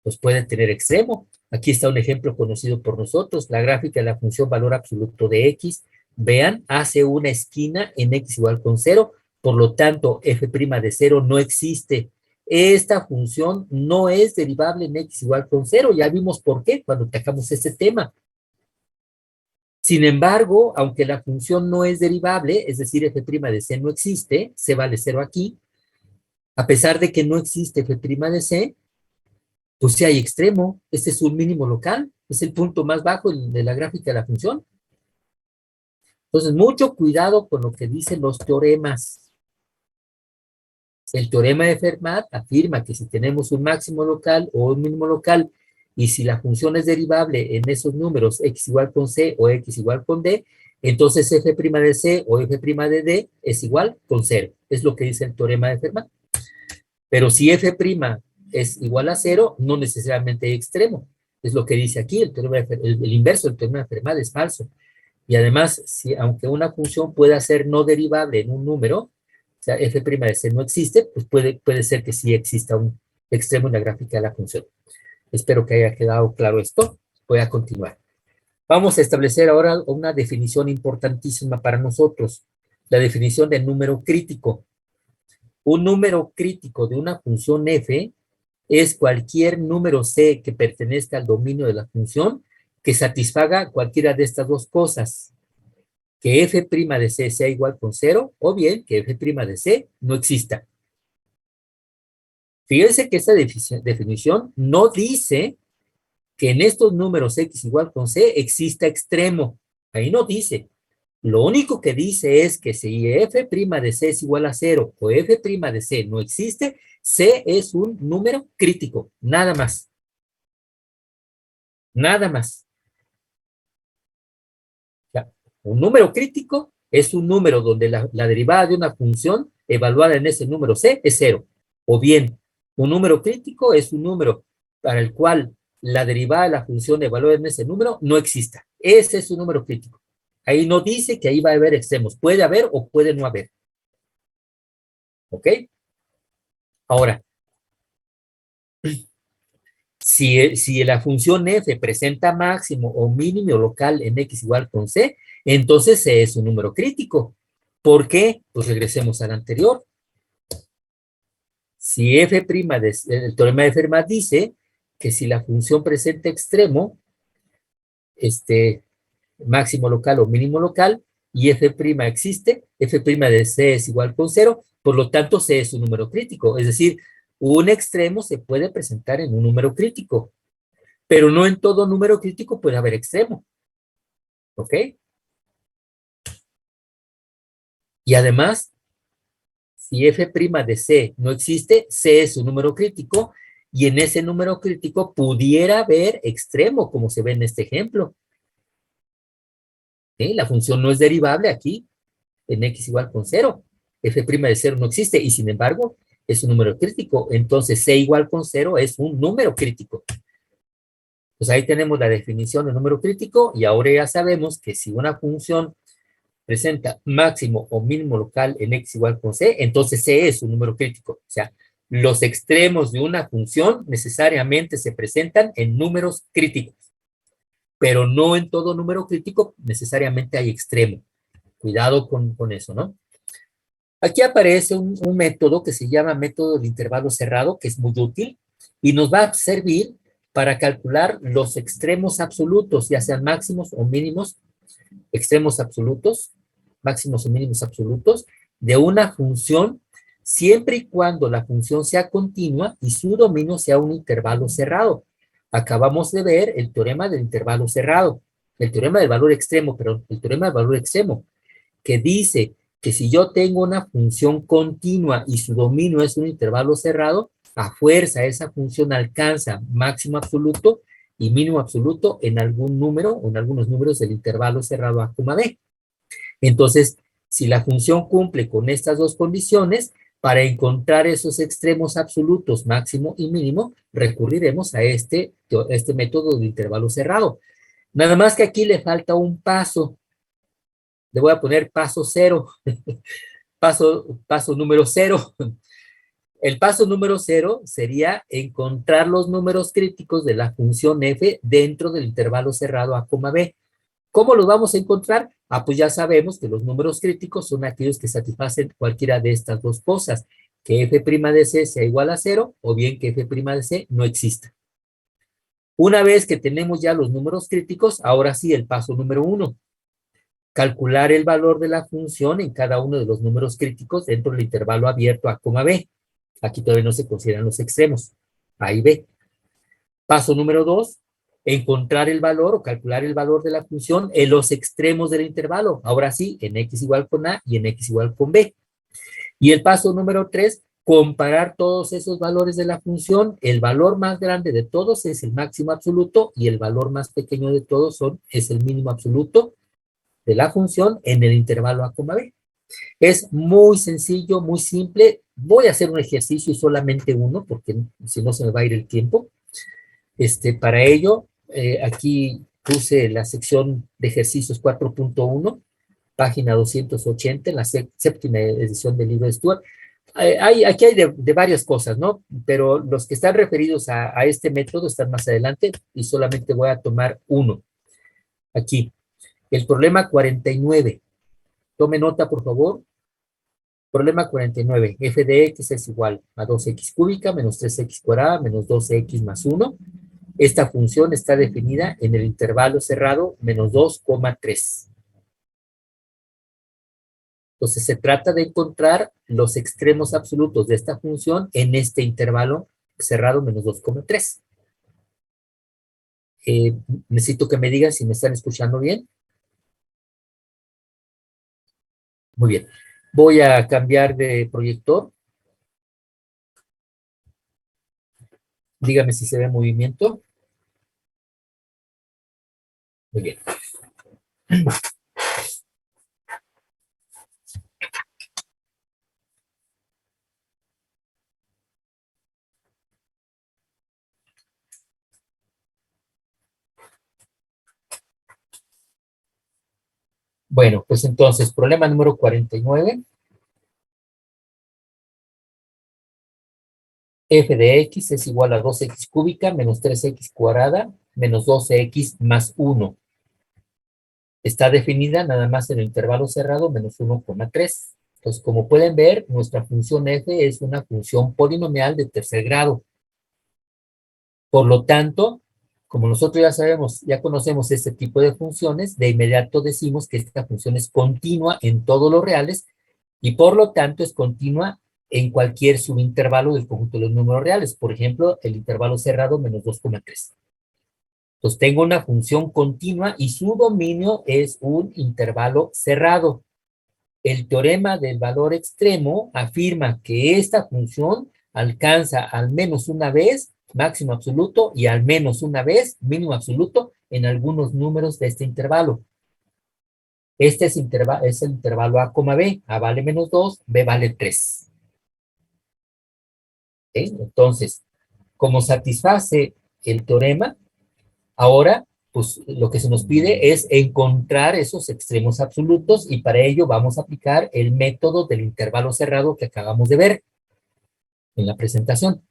pues puede tener extremo. Aquí está un ejemplo conocido por nosotros, la gráfica de la función valor absoluto de x, Vean, hace una esquina en x igual con 0, por lo tanto, f' de 0 no existe. Esta función no es derivable en x igual con 0, ya vimos por qué cuando tocamos este tema. Sin embargo, aunque la función no es derivable, es decir, f' de c no existe, c vale 0 aquí, a pesar de que no existe f' de c, pues sí hay extremo. Este es un mínimo local, es el punto más bajo de la gráfica de la función. Entonces, mucho cuidado con lo que dicen los teoremas. El teorema de Fermat afirma que si tenemos un máximo local o un mínimo local, y si la función es derivable en esos números x igual con c o x igual con d, entonces f' de c o f' de d es igual con 0. Es lo que dice el teorema de Fermat. Pero si f' es igual a 0, no necesariamente hay extremo. Es lo que dice aquí, el inverso del teorema de Fermat es falso. Y además, aunque una función pueda ser no derivable en un número, o sea, f' de c no existe, pues puede ser que sí exista un extremo en la gráfica de la función. Espero que haya quedado claro esto. Voy a continuar. Vamos a establecer ahora una definición importantísima para nosotros, la definición del número crítico. Un número crítico de una función f es cualquier número c que pertenezca al dominio de la función que satisfaga cualquiera de estas dos cosas. Que f' de c sea igual con 0, o bien que f' de c no exista. Fíjense que esta definición no dice que en estos números x igual con c exista extremo. Ahí no dice. Lo único que dice es que si f' de c es igual a 0 o f' de c no existe, c es un número crítico. Nada más. Nada más. Un número crítico es un número donde la derivada de una función evaluada en ese número c es 0. O bien, un número crítico es un número para el cual la derivada de la función evaluada en ese número no exista. Ese es un número crítico. Ahí no dice que ahí va a haber extremos. Puede haber o puede no haber. ¿Ok? Ahora, si la función f presenta máximo o mínimo local en x igual con c, entonces c es un número crítico. ¿Por qué? Pues regresemos al anterior. Si f' el teorema de Fermat dice que si la función presenta extremo, máximo local o mínimo local, y f' existe, f' de c es igual con 0, por lo tanto c es un número crítico. Es decir, un extremo se puede presentar en un número crítico, pero no en todo número crítico puede haber extremo. ¿Ok? Y además, si f' de c no existe, c es un número crítico, y en ese número crítico pudiera haber extremo, como se ve en este ejemplo. ¿Sí? La función no es derivable aquí, en x igual con 0. F' de 0 no existe, y sin embargo, es un número crítico. Entonces, c igual con 0 es un número crítico. Pues ahí tenemos la definición de número crítico, y ahora ya sabemos que si una función presenta máximo o mínimo local en x igual con c, entonces c es un número crítico. O sea, los extremos de una función necesariamente se presentan en números críticos, pero no en todo número crítico necesariamente hay extremo. Cuidado con eso, ¿no? Aquí aparece un método que se llama método de intervalo cerrado, que es muy útil y nos va a servir para calcular los extremos absolutos, ya sean máximos o mínimos, extremos absolutos, máximos o mínimos absolutos, de una función, siempre y cuando la función sea continua y su dominio sea un intervalo cerrado. Acabamos de ver el teorema del intervalo cerrado, el teorema del valor extremo, perdón, el teorema del valor extremo, que dice que si yo tengo una función continua y su dominio es un intervalo cerrado, a fuerza esa función alcanza máximo absoluto y mínimo absoluto en algún número o en algunos números del intervalo cerrado A, B. Entonces, si la función cumple con estas dos condiciones, para encontrar esos extremos absolutos, máximo y mínimo, recurriremos a este método de intervalo cerrado. Nada más que aquí le falta un paso. Le voy a poner paso 0. paso número 0. El paso número 0 sería encontrar los números críticos de la función f dentro del intervalo cerrado A, B. ¿Cómo los vamos a encontrar? Ah, pues ya sabemos que los números críticos son aquellos que satisfacen cualquiera de estas dos cosas, que f' de c sea igual a 0 o bien que f' de c no exista. Una vez que tenemos ya los números críticos, ahora sí el paso número 1. Calcular el valor de la función en cada uno de los números críticos dentro del intervalo abierto a, b. Aquí todavía no se consideran los extremos, a y b. Paso número 2, encontrar el valor o calcular el valor de la función en los extremos del intervalo. Ahora sí, en x igual con a y en x igual con b. Y el paso número 3, comparar todos esos valores de la función. El valor más grande de todos es el máximo absoluto y el valor más pequeño de todos es el mínimo absoluto de la función en el intervalo a, b. Es muy sencillo, muy simple. Voy a hacer un ejercicio y solamente uno, porque si no se me va a ir el tiempo. Para ello, aquí puse la sección de ejercicios 4.1, página 280, en la séptima edición del libro de Stuart. Aquí hay de varias cosas, ¿no? Pero los que están referidos a este método están más adelante y solamente voy a tomar uno. Aquí, el problema 49. Tome nota, por favor. Problema 49. F de x es igual a 2x cúbica menos 3x cuadrada menos 12x más 1. Esta función está definida en el intervalo cerrado menos 2,3. Entonces se trata de encontrar los extremos absolutos de esta función en este intervalo cerrado menos 2,3. Necesito que me digan si me están escuchando bien. Muy bien. Voy a cambiar de proyector. Dígame si se ve movimiento. Muy bien. Bueno, pues entonces, problema número 49. F de x es igual a 2x cúbica menos 3x cuadrada menos 12x más 1. Está definida nada más en el intervalo cerrado menos 1,3. Entonces, como pueden ver, nuestra función f es una función polinomial de tercer grado. Por lo tanto, como nosotros ya sabemos, ya conocemos este tipo de funciones, de inmediato decimos que esta función es continua en todos los reales y por lo tanto es continua en cualquier subintervalo del conjunto de los números reales. Por ejemplo, el intervalo cerrado menos 2,3. Entonces tengo una función continua y su dominio es un intervalo cerrado. El teorema del valor extremo afirma que esta función alcanza al menos una vez máximo absoluto y al menos una vez mínimo absoluto en algunos números de este intervalo. Este es el intervalo a, b. A vale menos 2, b vale 3. ¿Okay? Entonces, como satisface el teorema, ahora, pues lo que se nos pide es encontrar esos extremos absolutos y para ello vamos a aplicar el método del intervalo cerrado que acabamos de ver en la presentación.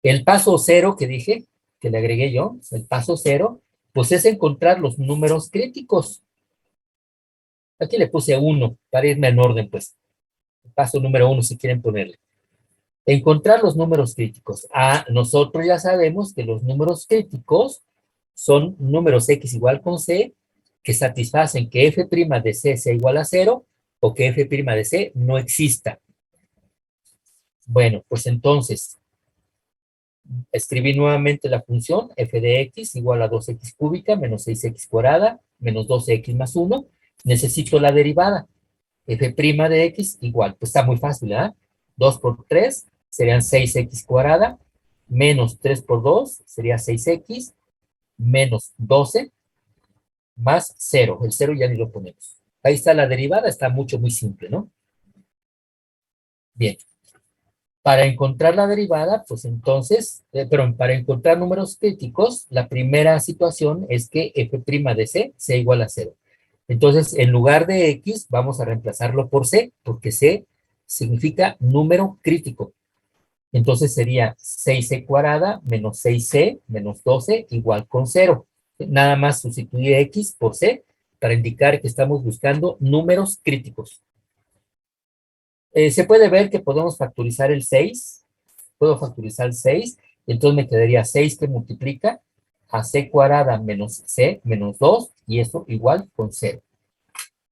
El paso 0 que dije, que le agregué yo, el paso 0, pues es encontrar los números críticos. Aquí le puse 1 para irme en orden, pues. El paso número 1, si quieren ponerle. Encontrar los números críticos. Nosotros ya sabemos que los números críticos son números x igual con c que satisfacen que f' de c sea igual a 0 o que f' de c no exista. Bueno, pues entonces, escribí nuevamente la función f de x igual a 2x cúbica menos 6x cuadrada menos 12x más 1. Necesito la derivada. F' de x igual, pues está muy fácil, ¿ah? 2 por 3 serían 6x cuadrada, menos 3 por 2 sería 6x, menos 12, más 0. El 0 ya ni lo ponemos. Ahí está la derivada, está muy simple, ¿no? Bien. Para encontrar la derivada, pues entonces, para encontrar números críticos, la primera situación es que f' de c sea igual a 0. Entonces, en lugar de x, vamos a reemplazarlo por c, porque c significa número crítico. Entonces sería 6c cuadrada menos 6c menos 12 igual con 0. Nada más sustituir X por C para indicar que estamos buscando números críticos. Se puede ver que podemos factorizar el 6. Puedo factorizar el 6. Entonces me quedaría 6 que multiplica a C cuadrada menos C menos 2. Y eso igual con 0.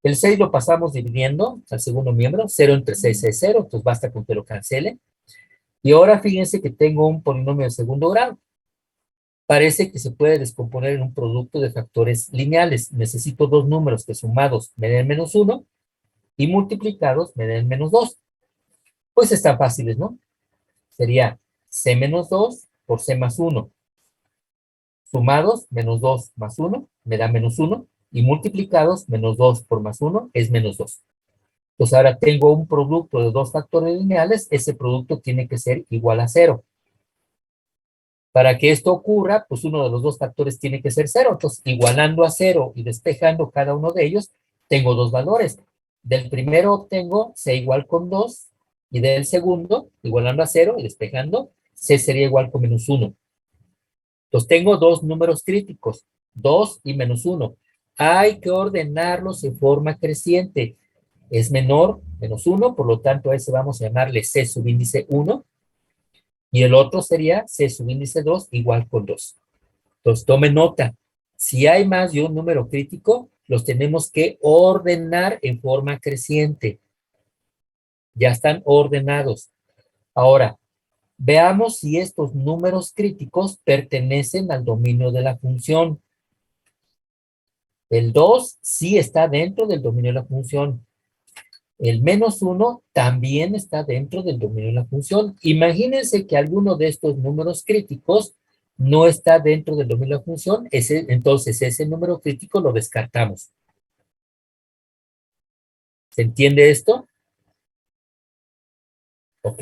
El 6 lo pasamos dividiendo al segundo miembro. 0 entre 6 es 0. Entonces basta con que lo cancele. Y ahora fíjense que tengo un polinomio de segundo grado. Parece que se puede descomponer en un producto de factores lineales. Necesito dos números que sumados me den menos 1 y multiplicados me den menos 2. Pues están fáciles, ¿no? Sería C menos 2 por C más 1. Sumados, menos 2 más 1, me da menos 1. Y multiplicados, menos 2 por más 1 es menos 2. Entonces ahora tengo un producto de dos factores lineales. Ese producto tiene que ser igual a 0. Para que esto ocurra, pues uno de los dos factores tiene que ser 0. Entonces, igualando a 0 y despejando cada uno de ellos, tengo dos valores. Del primero obtengo C igual con 2, y del segundo, igualando a 0 y despejando, C sería igual con menos 1. Entonces, tengo dos números críticos, 2 y menos 1. Hay que ordenarlos en forma creciente. Es menor, menos 1, por lo tanto, a ese vamos a llamarle C subíndice 1. Y el otro sería C subíndice 2 igual con 2. Entonces, tome nota. Si hay más de un número crítico, los tenemos que ordenar en forma creciente. Ya están ordenados. Ahora, veamos si estos números críticos pertenecen al dominio de la función. El 2 sí está dentro del dominio de la función. El menos 1 también está dentro del dominio de la función. Imagínense que alguno de estos números críticos no está dentro del dominio de la función, entonces ese número crítico lo descartamos. ¿Se entiende esto? Ok.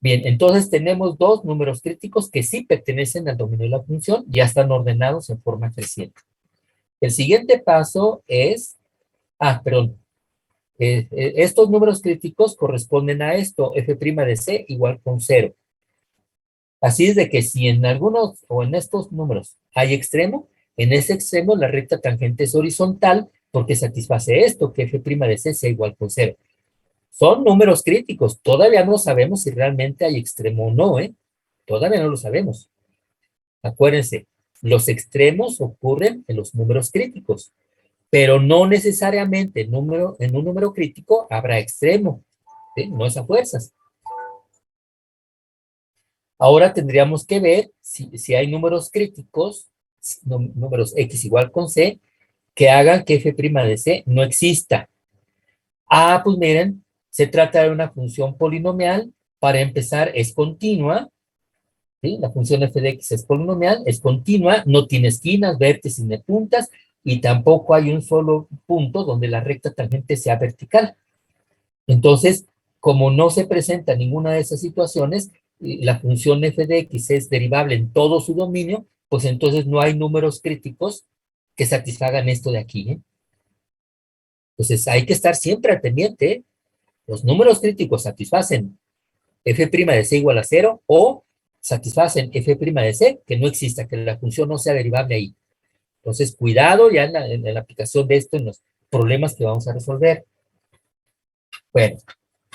Bien, entonces tenemos dos números críticos que sí pertenecen al dominio de la función, ya están ordenados en forma creciente. El siguiente paso es, perdón, estos números críticos corresponden a esto, f' de c igual con 0. Así es de que si en algunos o en estos números hay extremo, en ese extremo la recta tangente es horizontal porque satisface esto, que f' de c sea igual con 0. Son números críticos, todavía no sabemos si realmente hay extremo o no, ¿eh? Todavía no lo sabemos. Acuérdense, los extremos ocurren en los números críticos, pero no necesariamente en un número crítico habrá extremo, ¿sí? No es a fuerzas. Ahora tendríamos que ver si hay números críticos, números x igual con c, que hagan que f' de c no exista. Pues miren, se trata de una función polinomial. Para empezar, es continua, ¿sí? La función f de x es polinomial, es continua, no tiene esquinas, vértices ni puntas, y tampoco hay un solo punto donde la recta tangente sea vertical. Entonces, como no se presenta ninguna de esas situaciones, la función f de x es derivable en todo su dominio, pues entonces no hay números críticos que satisfagan esto de aquí, ¿eh? Entonces hay que estar siempre al pendiente, ¿eh? Los números críticos satisfacen f' de c igual a 0 o satisfacen f' de c, que no exista, que la función no sea derivable ahí. Entonces, cuidado ya en la aplicación de esto, en los problemas que vamos a resolver. Bueno,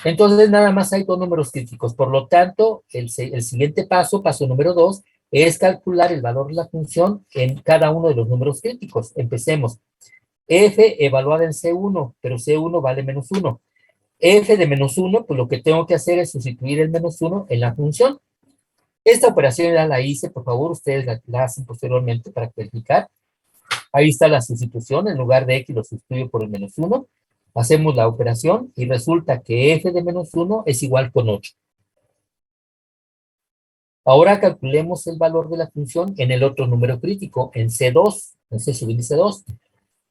entonces nada más hay dos números críticos. Por lo tanto, el siguiente paso, paso número 2, es calcular el valor de la función en cada uno de los números críticos. Empecemos. F evaluada en C1, pero C1 vale menos 1. F de menos 1, pues lo que tengo que hacer es sustituir el menos 1 en la función. Esta operación ya la hice, por favor, ustedes la hacen posteriormente para verificar. Ahí está la sustitución, en lugar de X lo sustituyo por el menos 1. Hacemos la operación y resulta que F de menos 1 es igual con 8. Ahora calculemos el valor de la función en el otro número crítico, en C2, en C subíndice 2.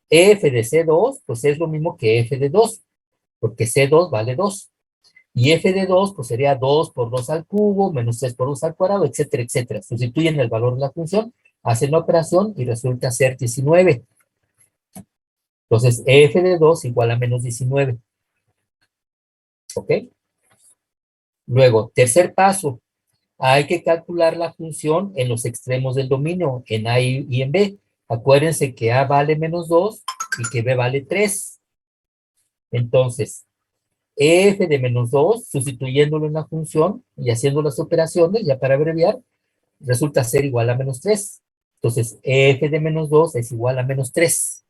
F de C2, pues es lo mismo que F de 2, porque C2 vale 2. Y f de 2, pues sería 2 por 2 al cubo, menos 3 por 2 al cuadrado, etcétera, etcétera. Sustituyen el valor de la función, hacen la operación y resulta ser 19. Entonces, f de 2 igual a menos 19. ¿Ok? Luego, tercer paso. hay que calcular la función en los extremos del dominio, en A y en B. Acuérdense que A vale menos 2 y que B vale 3. Entonces, f de menos 2, sustituyéndolo en la función y haciendo las operaciones, ya para abreviar, resulta ser igual a menos 3. Entonces, f de menos 2 es igual a menos 3.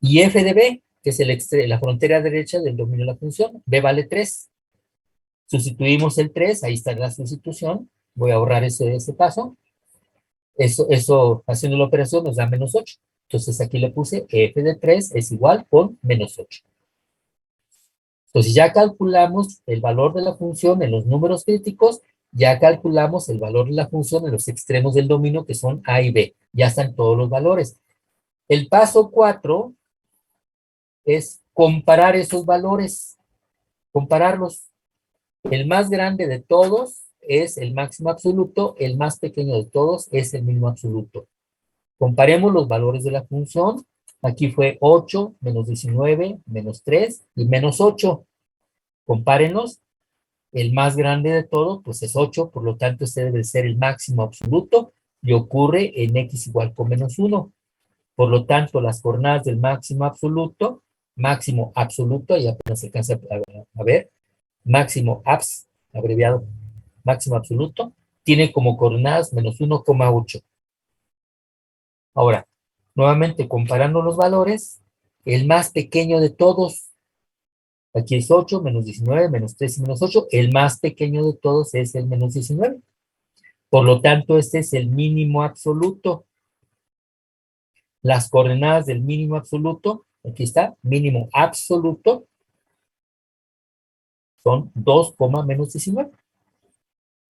Y f de b, que es la frontera derecha del dominio de la función, b vale 3. Sustituimos el 3, ahí está la sustitución. Voy a ahorrar ese paso. Eso, haciendo la operación, nos da menos 8. Entonces, aquí le puse f de 3 es igual con menos 8. Entonces, ya calculamos el valor de la función en los números críticos, ya calculamos el valor de la función en los extremos del dominio, que son A y B. Ya están todos los valores. El paso 4 es comparar esos valores, compararlos. El más grande de todos es el máximo absoluto, el más pequeño de todos es el mínimo absoluto. Comparemos los valores de la función. Aquí fue 8, menos 19, menos 3 y menos 8. Compárenlos. El más grande de todos, pues es 8, por lo tanto este debe ser el máximo absoluto y ocurre en x igual con menos 1. Por lo tanto, las coordenadas del máximo absoluto, y apenas se alcanza a ver, abreviado, máximo absoluto, tiene como coordenadas menos 1,8. Ahora, nuevamente comparando los valores, el más pequeño de todos, aquí es 8, menos 19, menos 3 y menos 8, el más pequeño de todos es el menos 19. Por lo tanto, este es el mínimo absoluto. Las coordenadas del mínimo absoluto, aquí está, mínimo absoluto, son 2, menos 19.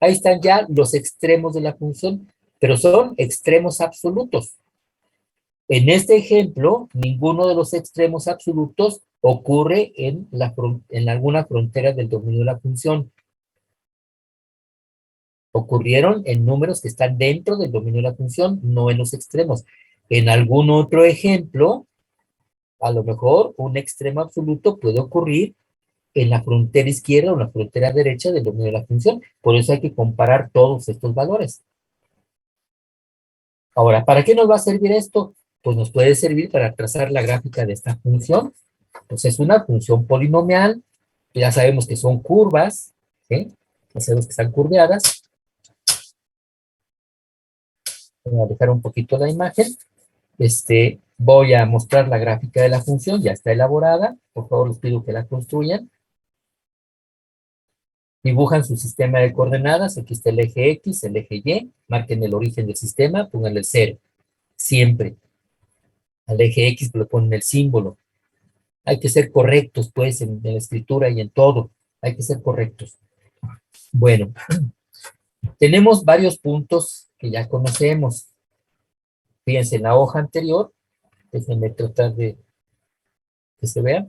Ahí están ya los extremos de la función, pero son extremos absolutos. En este ejemplo, ninguno de los extremos absolutos ocurre en alguna frontera del dominio de la función. Ocurrieron en números que están dentro del dominio de la función, no en los extremos. En algún otro ejemplo, a lo mejor un extremo absoluto puede ocurrir en la frontera izquierda o en la frontera derecha del dominio de la función. Por eso hay que comparar todos estos valores. Ahora, ¿para qué nos va a servir esto? Pues nos puede servir para trazar la gráfica de esta función. Pues es una función polinomial. Ya sabemos que son curvas, ¿sí? Ya sabemos que están curveadas. Voy a dejar un poquito la imagen. Voy a mostrar la gráfica de la función, ya está elaborada. Por favor, les pido que la construyan. Dibujan su sistema de coordenadas. Aquí está el eje X, el eje Y. Marquen el origen del sistema, pónganle el 0. Siempre. Al eje X le ponen el símbolo. Hay que ser correctos, pues, en la escritura y en todo. Hay que ser correctos. Bueno, tenemos varios puntos que ya conocemos. Fíjense, en la hoja anterior, déjenme tratar de que se vea.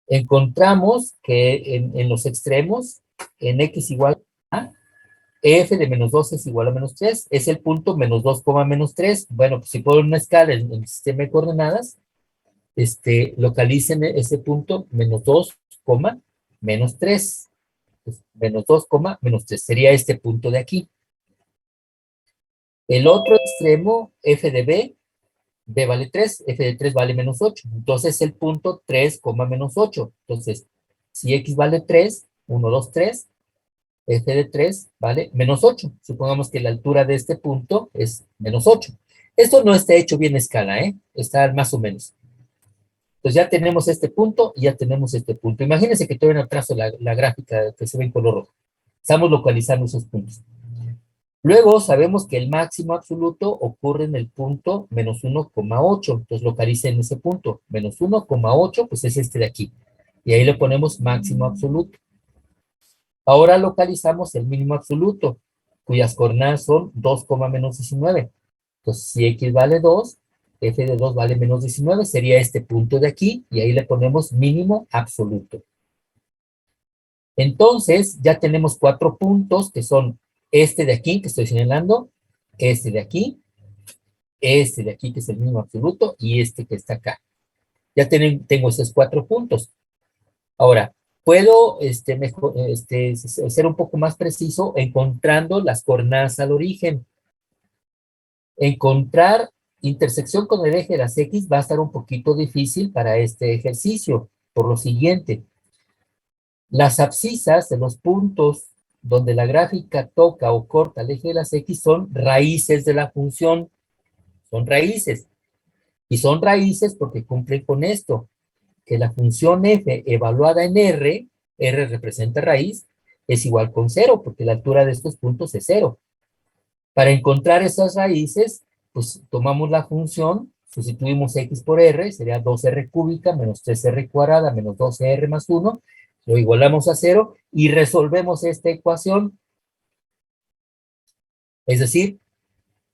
Encontramos que en los extremos, en x igual a, f de menos 2 es igual a menos 3, es el punto menos 2, menos 3. Bueno, pues si pongo una escala en el sistema de coordenadas, localicen ese punto menos 2, menos 3. Pues, menos 2, menos 3. Sería este punto de aquí. El otro extremo, f de b vale 3, f de 3 vale menos 8. Entonces el punto 3, menos 8. Entonces, si x vale 3, 1, 2, 3, f de 3 vale menos 8. Supongamos que la altura de este punto es menos 8. Esto no está hecho bien a escala, ¿eh? Está más o menos. Entonces ya tenemos este punto y ya tenemos este punto. Imagínense que todavía no trazo la gráfica que se ve en color rojo. Estamos localizando esos puntos. Luego sabemos que el máximo absoluto ocurre en el punto menos 1,8. Entonces localicen ese punto. Menos 1,8, pues es este de aquí. Y ahí le ponemos máximo absoluto. Ahora localizamos el mínimo absoluto, cuyas coordenadas son 2, menos 19. Entonces, si x vale 2, f de 2 vale menos 19, sería este punto de aquí, y ahí le ponemos mínimo absoluto. Entonces, ya tenemos 4 puntos, que son este de aquí, que estoy señalando, este de aquí, este de aquí, que es el mínimo absoluto, y este que está acá. Ya tengo esos 4 puntos. Ahora, puedo ser un poco más preciso encontrando las coordenadas al origen. Encontrar intersección con el eje de las X va a estar un poquito difícil para este ejercicio, por lo siguiente. Las abscisas de los puntos donde la gráfica toca o corta el eje de las X son raíces de la función. Son raíces. Y son raíces porque cumplen con esto, que la función f evaluada en R representa raíz, es igual con 0, porque la altura de estos puntos es 0. Para encontrar esas raíces, pues tomamos la función, sustituimos x por r, sería 2r cúbica menos 3r cuadrada menos 12r más 1, lo igualamos a 0 y resolvemos esta ecuación. Es decir,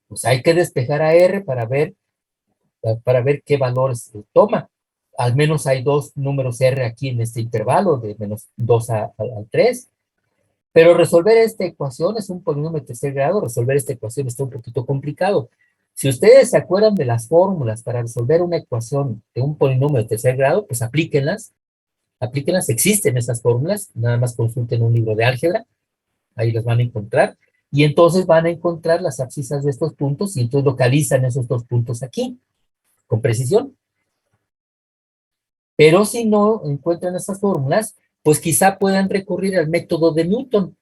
pues hay que despejar a r para ver qué valores toma. Al menos hay dos números r aquí en este intervalo, de menos 2 al 3. Pero resolver esta ecuación es un polinomio de tercer grado, resolver esta ecuación está un poquito complicado. Si ustedes se acuerdan de las fórmulas para resolver una ecuación de un polinomio de tercer grado, pues aplíquenlas, existen esas fórmulas, nada más consulten un libro de álgebra, ahí las van a encontrar, y entonces van a encontrar las abscisas de estos puntos, y entonces localizan esos dos puntos aquí, con precisión. Pero si no encuentran esas fórmulas, pues quizá puedan recurrir al método de Newton.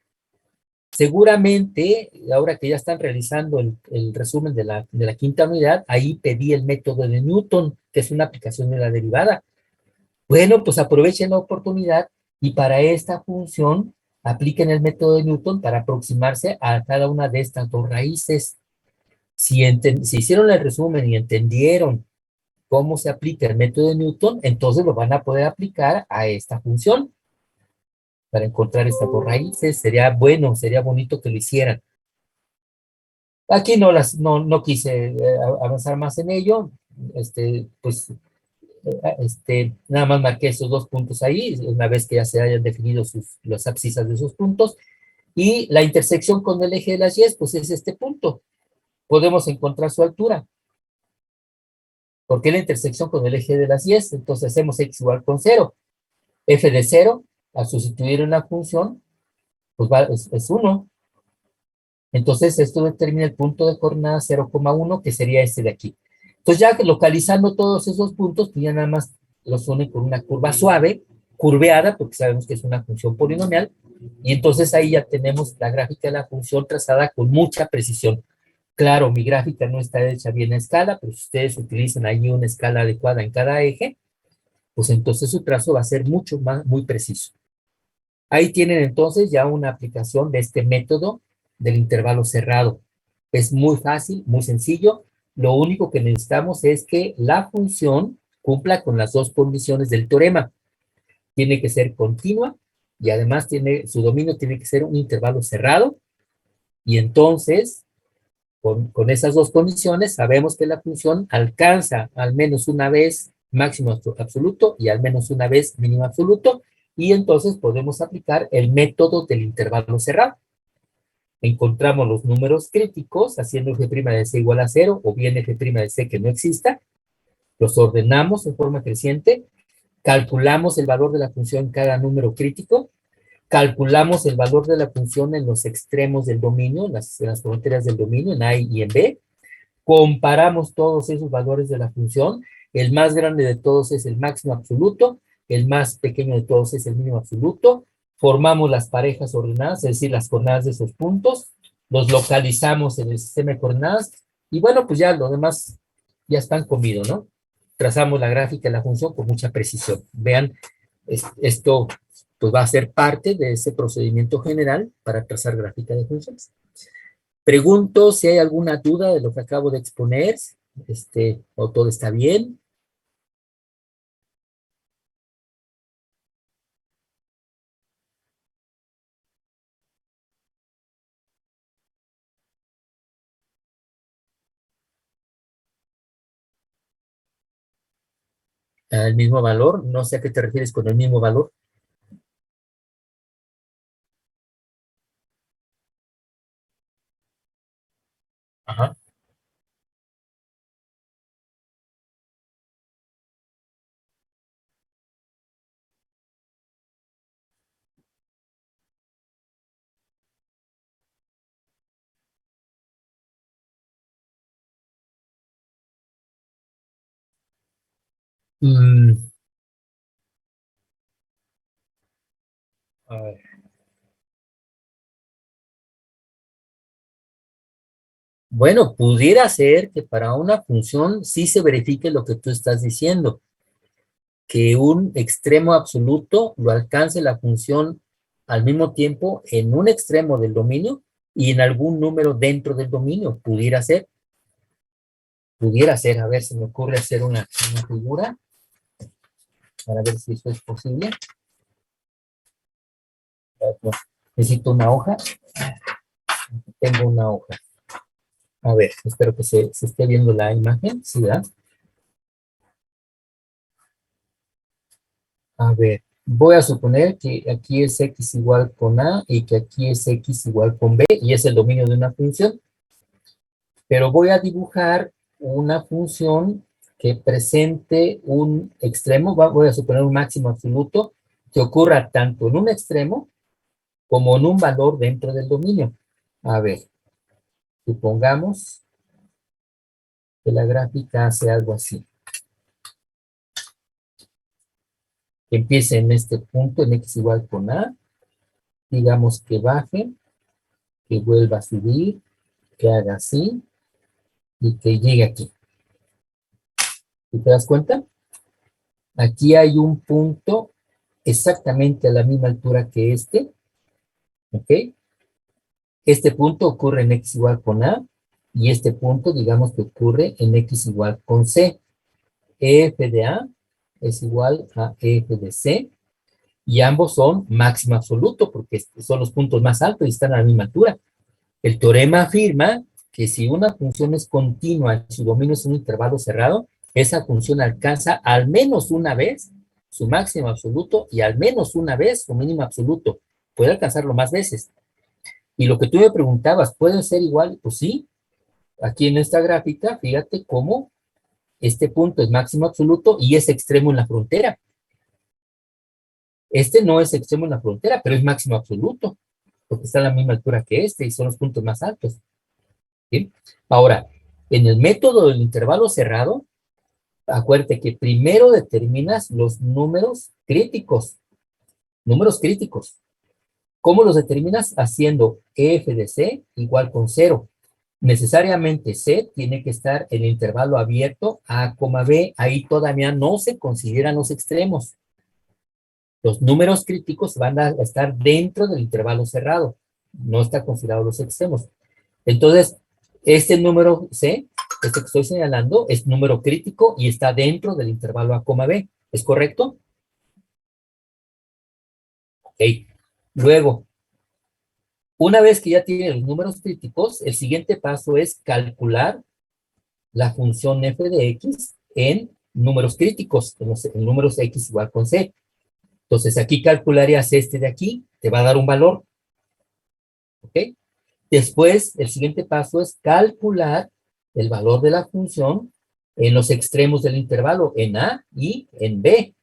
Seguramente, ahora que ya están realizando el resumen de la quinta unidad, ahí pedí el método de Newton, que es una aplicación de la derivada. Bueno, pues aprovechen la oportunidad y para esta función apliquen el método de Newton para aproximarse a cada una de estas dos raíces. Si hicieron el resumen y entendieron cómo se aplica el método de Newton, entonces lo van a poder aplicar a esta función para encontrar estas dos raíces. Sería bueno, sería bonito que lo hicieran. Aquí no quise avanzar más en ello. Pues, nada más marqué esos dos puntos ahí, una vez que ya se hayan definido las abscisas de esos puntos. Y la intersección con el eje de las Y, pues es este punto. Podemos encontrar su altura. ¿Por qué la intersección con el eje de las Y? Entonces hacemos x igual con 0. F de 0, al sustituir una función, pues es 1. Entonces esto determina el punto de coordenada 0,1, que sería este de aquí. Entonces ya localizando todos esos puntos, pues ya nada más los une con una curva suave, curveada, porque sabemos que es una función polinomial, y entonces ahí ya tenemos la gráfica de la función trazada con mucha precisión. Claro, mi gráfica no está hecha bien a escala, pero si ustedes utilizan ahí una escala adecuada en cada eje, pues entonces su trazo va a ser muy preciso. Ahí tienen entonces ya una aplicación de este método del intervalo cerrado. Es muy fácil, muy sencillo. Lo único que necesitamos es que la función cumpla con las dos condiciones del teorema. Tiene que ser continua y además su dominio tiene que ser un intervalo cerrado. Y entonces, con esas dos condiciones, sabemos que la función alcanza al menos una vez máximo absoluto y al menos una vez mínimo absoluto, y entonces podemos aplicar el método del intervalo cerrado. Encontramos los números críticos haciendo f' de c igual a 0 o bien f' de c que no exista, los ordenamos en forma creciente, calculamos el valor de la función en cada número crítico, calculamos el valor de la función en los extremos del dominio, en las fronteras del dominio, en A y en B, comparamos todos esos valores de la función, el más grande de todos es el máximo absoluto, el más pequeño de todos es el mínimo absoluto, formamos las parejas ordenadas, es decir, las coordenadas de esos puntos, los localizamos en el sistema de coordenadas, y bueno, pues ya lo demás ya están comido, ¿no? Trazamos la gráfica de la función con mucha precisión. Vean, esto pues va a ser parte de ese procedimiento general para trazar gráfica de funciones. Pregunto si hay alguna duda de lo que acabo de exponer, o todo está bien. El mismo valor, no sé a qué te refieres con el mismo valor. Ajá. Mm, a ver. Bueno, pudiera ser que para una función sí se verifique lo que tú estás diciendo, que un extremo absoluto lo alcance la función al mismo tiempo en un extremo del dominio y en algún número dentro del dominio. Pudiera ser, a ver, se me ocurre hacer una figura para ver si eso es posible. Necesito una hoja. Tengo una hoja. A ver, espero que se esté viendo la imagen, ¿sí, verdad? A ver, voy a suponer que aquí es x igual con a y que aquí es x igual con b y es el dominio de una función, pero voy a dibujar una función que presente un extremo, voy a suponer un máximo absoluto que ocurra tanto en un extremo como en un valor dentro del dominio. A ver, supongamos que la gráfica hace algo así. Que empiece en este punto, en x igual con a, digamos que baje, que vuelva a subir, que haga así, y que llegue aquí. ¿Sí te das cuenta? Aquí hay un punto exactamente a la misma altura que este, ¿ok? Este punto ocurre en x igual con a, y este punto, digamos que ocurre en x igual con c. EF de a es igual a EF de c, y ambos son máximo absoluto, porque son los puntos más altos y están a la misma altura. El teorema afirma que si una función es continua y su dominio es un intervalo cerrado, esa función alcanza al menos una vez su máximo absoluto y al menos una vez su mínimo absoluto. Puede alcanzarlo más veces. Y lo que tú me preguntabas, ¿puede ser igual? Pues sí. Aquí en esta gráfica, fíjate cómo este punto es máximo absoluto y es extremo en la frontera. Este no es extremo en la frontera, pero es máximo absoluto, porque está a la misma altura que este y son los puntos más altos. ¿Sí? Ahora, en el método del intervalo cerrado, acuérdate que primero determinas los números críticos. Números críticos. ¿Cómo los determinas? Haciendo f de c igual con 0. Necesariamente c tiene que estar en el intervalo abierto a, b. Ahí todavía no se consideran los extremos. Los números críticos van a estar dentro del intervalo cerrado. No está considerado los extremos. Entonces, este número C, este que estoy señalando, es número crítico y está dentro del intervalo A, B. ¿Es correcto? Ok. Luego, una vez que ya tiene los números críticos, el siguiente paso es calcular la función f de x en números críticos, en números x igual con c. Entonces, aquí calcularías este de aquí, te va a dar un valor. ¿Ok? Después, el siguiente paso es calcular el valor de la función en los extremos del intervalo, en A y en B.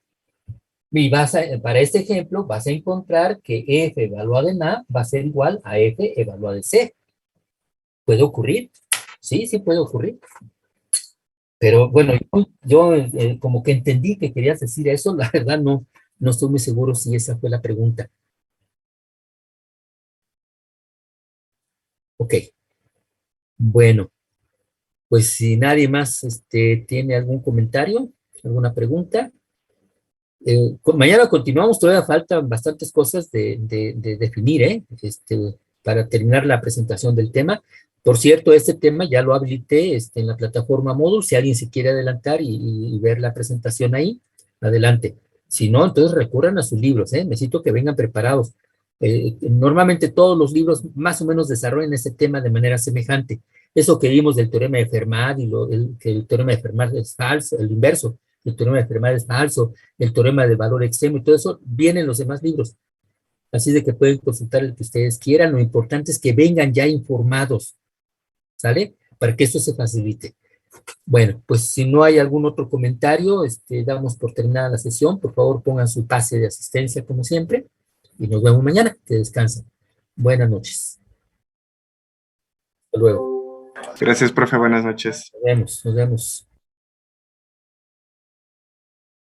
Y para este ejemplo, vas a encontrar que f evaluado en A va a ser igual a f evaluado en C. ¿Puede ocurrir? Sí, sí puede ocurrir. Pero bueno, yo como que entendí que querías decir eso, la verdad no estoy muy seguro si esa fue la pregunta. Ok, bueno. Pues si nadie más tiene algún comentario, alguna pregunta. Mañana continuamos, todavía faltan bastantes cosas de definir, para terminar la presentación del tema. Por cierto, este tema ya lo habilité en la plataforma Moodle. Si alguien se quiere adelantar y ver la presentación ahí, adelante. Si no, entonces recurran a sus libros, ¿eh? Necesito que vengan preparados. Normalmente todos los libros más o menos desarrollan ese tema de manera semejante. Eso que vimos del teorema de Fermat y que el teorema de Fermat es falso, el inverso, el teorema de Fermat es falso, el teorema del valor extremo y todo eso viene en los demás libros. Así de que pueden consultar el que ustedes quieran. Lo importante es que vengan ya informados, ¿sale? Para que esto se facilite. Bueno, pues si no hay algún otro comentario, damos por terminada la sesión. Por favor, pongan su pase de asistencia como siempre y nos vemos mañana. Que descansen. Buenas noches. Hasta luego. Gracias, profe. Buenas noches. Nos vemos, nos vemos.